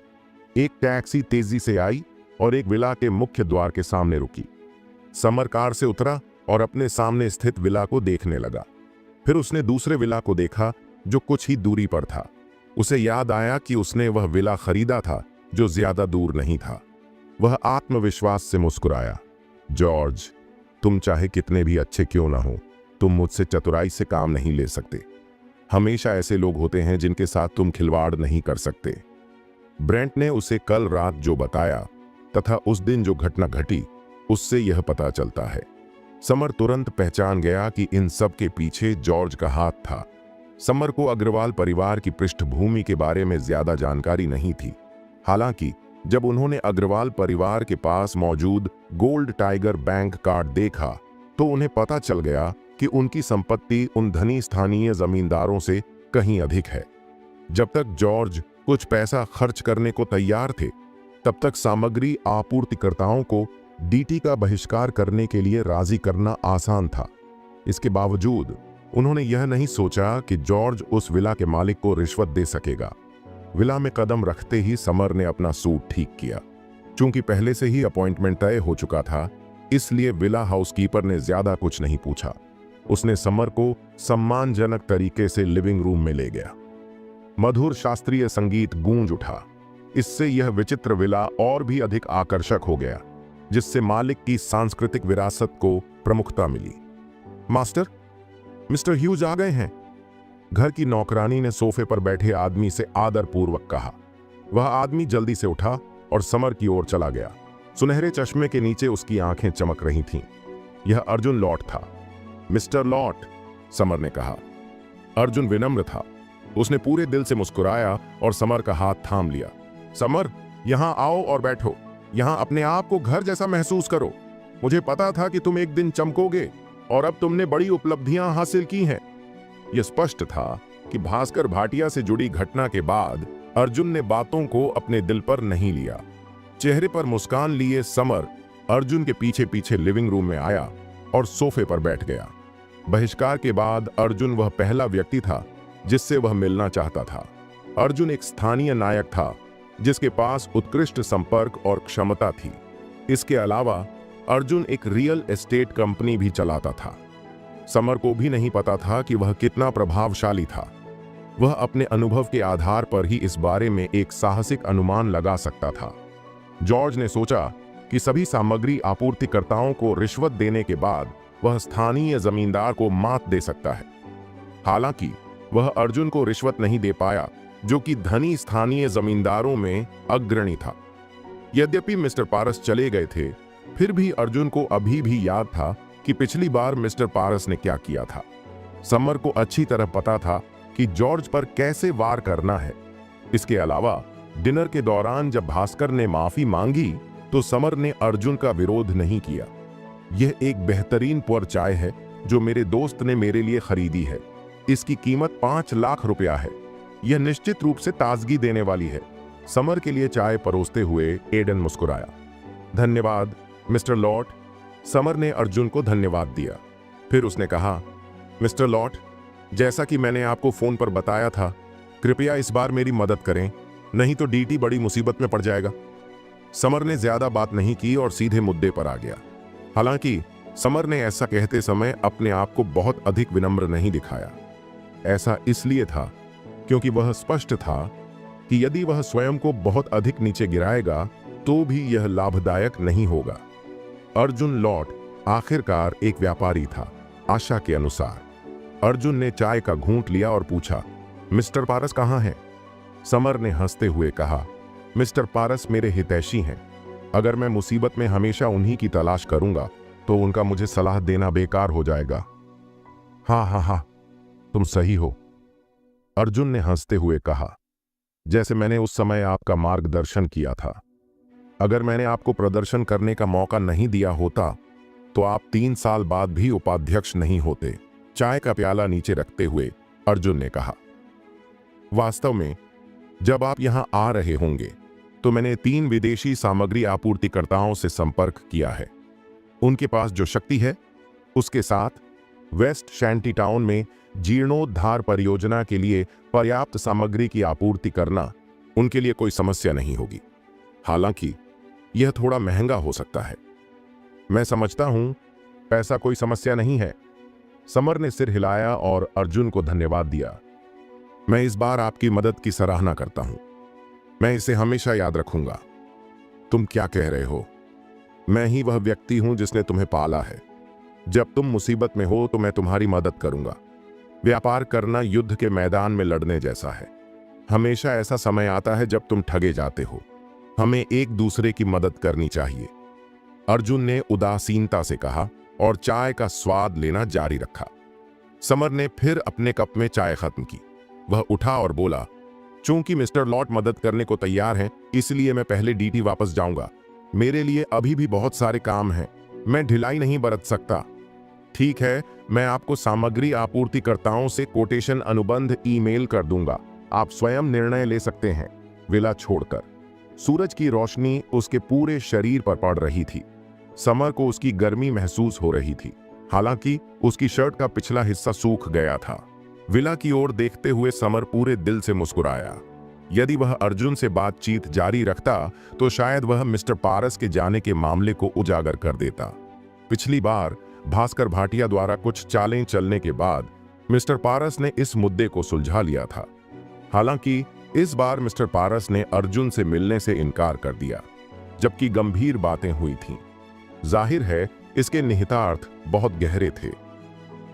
एक टैक्सी तेजी से आई और एक विला के मुख्य द्वार के सामने रुकी। समर कार से उतरा और अपने सामने स्थित विला को देखने लगा। फिर उसने दूसरे विला को देखा जो कुछ ही दूरी पर था। उसे याद आया कि उसने वह विला खरीदा था जो ज्यादा दूर नहीं था। वह आत्मविश्वास से मुस्कुराया। जॉर्ज, तुम चाहे कितने भी अच्छे क्यों ना हो, तुम मुझसे चतुराई से काम नहीं ले सकते। हमेशा ऐसे लोग होते हैं जिनके साथ तुम खिलवाड़ नहीं कर सकते। ब्रेंट ने उसे कल रात जो बताया तथा उस दिन जो घटना घटी, उससे यह पता चलता है। समर तुरंत पहचान गया कि इन सब के पीछे जॉर्ज का हाथ था। समर को अग्रवाल परिवार की पृष्ठभूमि के बारे में ज्यादा जानकारी नहीं थी। हालांकि जब उन्होंने अग्रवाल परिवार के पास मौजूद गोल्ड टाइगर बैंक कार्ड देखा तो उन्हें पता चल गया कि उनकी संपत्ति उन धनी स्थानीय जमींदारों से कहीं अधिक है। जब तक जॉर्ज कुछ पैसा खर्च करने को तैयार थे, तब तक सामग्री आपूर्तिकर्ताओं को डीटी का बहिष्कार करने के लिए राजी करना आसान था। इसके बावजूद उन्होंने यह नहीं सोचा कि जॉर्ज उस विला के मालिक को रिश्वत दे सकेगा। विला में कदम रखते ही समर ने अपना सूट ठीक किया। चूंकि पहले से ही अपॉइंटमेंट तय हो चुका था, इसलिए विला हाउसकीपर ने ज्यादा कुछ नहीं पूछा। उसने समर को सम्मानजनक तरीके से लिविंग रूम में ले गया। मधुर शास्त्रीय संगीत गूंज उठा। इससे यह विचित्र विला और भी अधिक आकर्षक हो गया, जिससे मालिक की सांस्कृतिक विरासत को प्रमुखता मिली। मास्टर, मिस्टर ह्यूज आ गए हैं। घर की नौकरानी ने सोफे पर बैठे आदमी से आदरपूर्वक कहा। वह आदमी जल्दी से उठा और समर की ओर चला गया। सुनहरे चश्मे के नीचे उसकी आंखें चमक रही थीं। यह अर्जुन लॉट था। मिस्टर लॉट, समर ने कहा। अर्जुन विनम्र था। उसने पूरे दिल से मुस्कुराया और समर का हाथ थाम लिया। समर, यहां आओ और बैठो। यहां अपने आप को घर जैसा महसूस करो। मुझे पता था कि तुम एक दिन चमकोगे और अब तुमने बड़ी उपलब्धियां हासिल की हैं। यह स्पष्ट था कि भास्कर भाटिया से जुड़ी घटना के बाद अर्जुन ने बातों को अपने दिल पर नहीं लिया। चेहरे पर मुस्कान लिए समर अर्जुन के पीछे पीछे लिविंग रूम में आया और सोफे पर बैठ गया। बहिष्कार के बाद अर्जुन वह पहला व्यक्ति था जिससे वह मिलना चाहता था। अर्जुन एक स्थानीय नायक था जिसके पास उत्कृष्ट संपर्क और क्षमता थी। इसके अलावा अर्जुन एक रियल एस्टेट कंपनी भी चलाता था। समर को भी नहीं पता था कि वह कितना प्रभावशाली था। वह अपने अनुभव के आधार पर ही इस बारे में एक साहसिक अनुमान लगा सकता था। जॉर्ज ने सोचा कि सभी सामग्री आपूर्तिकर्ताओं को रिश्वत देने के बाद वह स्थानीय जमींदार को मात दे सकता है। हालांकि वह अर्जुन को रिश्वत नहीं दे पाया, जो कि धनी स्थानीय जमींदारों में अग्रणी था। यद्यपि मिस्टर पारस चले गए थे, फिर भी अर्जुन को अभी भी याद था कि पिछली बार मिस्टर पारस ने क्या किया था। समर को अच्छी तरह पता था कि जॉर्ज पर कैसे वार करना है। इसके अलावा डिनर के दौरान जब भास्कर ने माफी मांगी तो समर ने अर्जुन का विरोध नहीं किया। यह एक बेहतरीन पुअर चाय है जो मेरे दोस्त ने मेरे लिए खरीदी है। इसकी कीमत 5 लाख रुपया है। यह निश्चित रूप से ताजगी देने वाली है। समर के लिए चाय परोसते हुए एडन मुस्कुराया। धन्यवाद मिस्टर लॉट। समर ने अर्जुन को धन्यवाद दिया। फिर उसने कहा, मिस्टर लॉट, जैसा कि मैंने आपको फोन पर बताया था, कृपया इस बार मेरी मदद करें, नहीं तो डीटी बड़ी मुसीबत में पड़ जाएगा। समर ने ज्यादा बात नहीं की और सीधे मुद्दे पर आ गया। हालांकि समर ने ऐसा कहते समय अपने आप को बहुत अधिक विनम्र नहीं दिखाया। ऐसा इसलिए था क्योंकि वह स्पष्ट था कि यदि वह स्वयं को बहुत अधिक नीचे गिराएगा तो भी यह लाभदायक नहीं होगा। अर्जुन लॉट आखिरकार एक व्यापारी था, आशा के अनुसार। अर्जुन ने चाय का घूंट लिया और पूछा, मिस्टर पारस कहाँ हैं? समर ने हंसते हुए कहा, मिस्टर पारस मेरे हितैषी हैं। अगर मैं मुसीबत में हमेशा उन्हीं की तलाश करूंगा तो उनका मुझे सलाह देना बेकार हो जाएगा। हाँ, तुम सही हो, अर्जुन ने हंसते हुए कहा, जैसे मैंने उस समय आपका मार्गदर्शन किया था। अगर मैंने आपको प्रदर्शन करने का मौका नहीं दिया होता तो आप 3 साल बाद भी उपाध्यक्ष नहीं होते। चाय का प्याला नीचे रखते हुए अर्जुन ने कहा, वास्तव में जब आप यहां आ रहे होंगे तो मैंने 3 विदेशी सामग्री आपूर्तिकर्ताओं से संपर्क किया है। उनके पास जो शक्ति है उसके साथ वेस्ट शैंटी टाउन में जीर्णोद्धार परियोजना के लिए पर्याप्त सामग्री की आपूर्ति करना उनके लिए कोई समस्या नहीं होगी। हालांकि यह थोड़ा महंगा हो सकता है। मैं समझता हूं, पैसा कोई समस्या नहीं है। समर ने सिर हिलाया और अर्जुन को धन्यवाद दिया। मैं इस बार आपकी मदद की सराहना करता हूं। मैं इसे हमेशा याद रखूंगा। तुम क्या कह रहे हो? मैं ही वह व्यक्ति हूं जिसने तुम्हें पाला है। जब तुम मुसीबत में हो तो मैं तुम्हारी मदद करूंगा। व्यापार करना युद्ध के मैदान में लड़ने जैसा है। हमेशा ऐसा समय आता है जब तुम ठगे जाते हो। हमें एक दूसरे की मदद करनी चाहिए, अर्जुन ने उदासीनता से कहा और चाय का स्वाद लेना जारी रखा। समर ने फिर अपने कप में चाय खत्म की। वह उठा और बोला, चूंकि मिस्टर लॉट मदद करने को तैयार हैं, इसलिए मैं पहले डीटी वापस जाऊंगा। मेरे लिए अभी भी बहुत सारे काम हैं। मैं ढिलाई नहीं बरत सकता। ठीक है, मैं आपको सामग्री आपूर्तिकर्ताओं से कोटेशन अनुबंध ईमेल कर दूंगा। आप स्वयं निर्णय ले सकते हैं। विला छोड़कर सूरज की रोशनी उसके पूरे शरीर पर पड़ रही थी। समर को उसकी गर्मी महसूस हो रही थी। हालांकि उसकी शर्ट का पिछला हिस्सा सूख गया था। विला की ओर देखते हुए समर पूरे दिल से मुस्कुराया। यदि वह अर्जुन से बातचीत जारी रखता तो शायद वह मिस्टर पारस के जाने के मामले को उजागर कर देता। पिछली बार भास्कर भाटिया द्वारा कुछ चालें चलने के बाद मिस्टर पारस ने इस मुद्दे को सुलझा लिया था। हालांकि इस बार मिस्टर पारस ने अर्जुन से मिलने से इनकार कर दिया, जबकि गंभीर बातें हुई थीं। जाहिर है इसके निहितार्थ बहुत गहरे थे।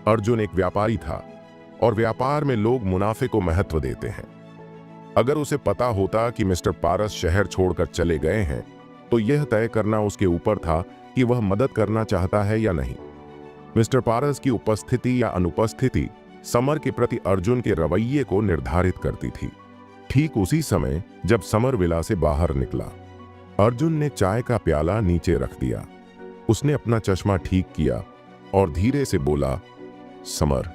अर्जुन एक व्यापारी था और व्यापार में लोग मुनाफे को महत्व देते हैं। अगर उसे पता होता कि मिस्टर पारस शहर छोड़कर चले गए हैं तो यह तय करना उसके ऊपर था कि वह मदद करना चाहता है या नहीं। मिस्टर पारस की उपस्थिति या अनुपस्थिति समर के प्रति अर्जुन के रवैये को निर्धारित करती थी। ठीक उसी समय जब समर विला से बाहर निकला, अर्जुन ने चाय का प्याला नीचे रख दिया। उसने अपना चश्मा ठीक किया और धीरे से बोला, समर,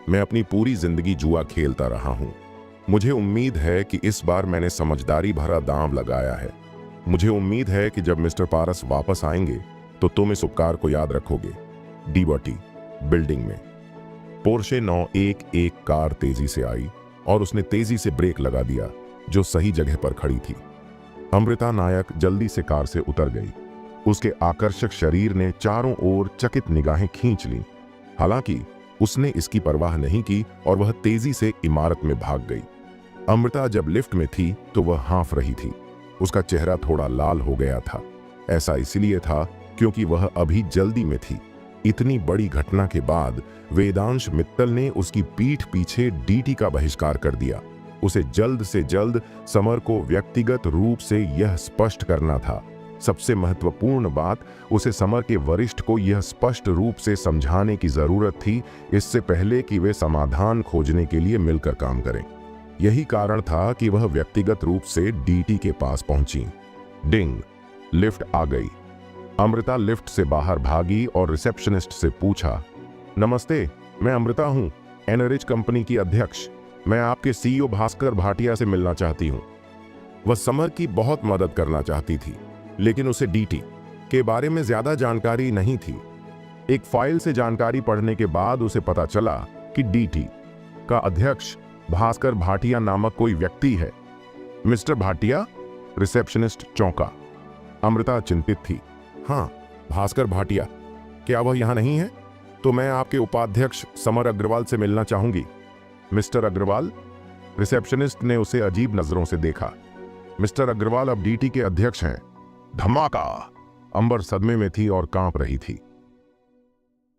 मैं अपनी पूरी जिंदगी जुआ खेलता रहा हूं। मुझे उम्मीद है कि इस बार मैंने समझदारी भरा दांव लगाया है। मुझे उम्मीद है कि जब मिस्टर पारस वापस आएंगे तो तुम इस उपकार को याद रखोगे। डीबर्टी बिल्डिंग में पोर्शे 911 कार तेजी से आई और उसने तेजी से ब्रेक लगा दिया, जो सही जगह पर खड़ी थी। अमृता नायक जल्दी से कार से उतर गई। उसके आकर्षक शरीर ने चारों ओर चकित निगाहें खींच लीं। हालांकि उसने इसकी परवाह नहीं की और वह तेजी से इमारत में भाग गई। अमृता जब लिफ्ट में थी तो वह हाँफ रही थी। उसका चेहरा थोड़ा लाल हो गया था। ऐसा इसलिए था क्योंकि वह अभी जल्दी में थी। इतनी बड़ी घटना के बाद वेदांश मित्तल ने उसकी पीठ पीछे डीटी का बहिष्कार कर दिया। उसे जल्द से जल्द समर को व्यक्तिगत रूप से यह स्पष्ट करना था। सबसे महत्वपूर्ण बात, उसे समर के वरिष्ठ को यह स्पष्ट रूप से समझाने की जरूरत थी, इससे पहले कि वे समाधान खोजने के लिए मिलकर काम करें। यही कारण था कि वह व्यक्तिगत रूप से डीटी के पास पहुंची। डिंग, लिफ्ट आ गई। अमृता लिफ्ट से बाहर भागी और रिसेप्शनिस्ट से पूछा, नमस्ते, मैं अमृता हूं, एनरिच कंपनी की अध्यक्ष। मैं आपके सीईओ भास्कर भाटिया से मिलना चाहती हूं। वह समर की बहुत मदद करना चाहती थी, लेकिन उसे डीटी के बारे में ज्यादा जानकारी नहीं थी। एक फाइल से जानकारी पढ़ने के बाद उसे पता चला कि डीटी का अध्यक्ष भास्कर भाटिया नामक कोई व्यक्ति है। मिस्टर भाटिया? रिसेप्शनिस्ट चौंका। अमृता चिंतित थी। हाँ, भास्कर भाटिया। क्या वह यहां नहीं है? तो मैं आपके उपाध्यक्ष समर अग्रवाल से मिलना चाहूंगी। मिस्टर अग्रवाल? रिसेप्शनिस्ट ने उसे अजीब नजरों से देखा। मिस्टर अग्रवाल अब डीटी के अध्यक्ष हैं। धमाका! अंबर सदमे में थी और कांप रही थी।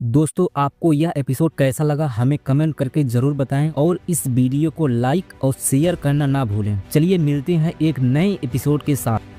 दोस्तों, आपको यह एपिसोड कैसा लगा हमें कमेंट करके जरूर बताएं और इस वीडियो को लाइक और शेयर करना ना भूलें। चलिए मिलते हैं एक नए एपिसोड के साथ।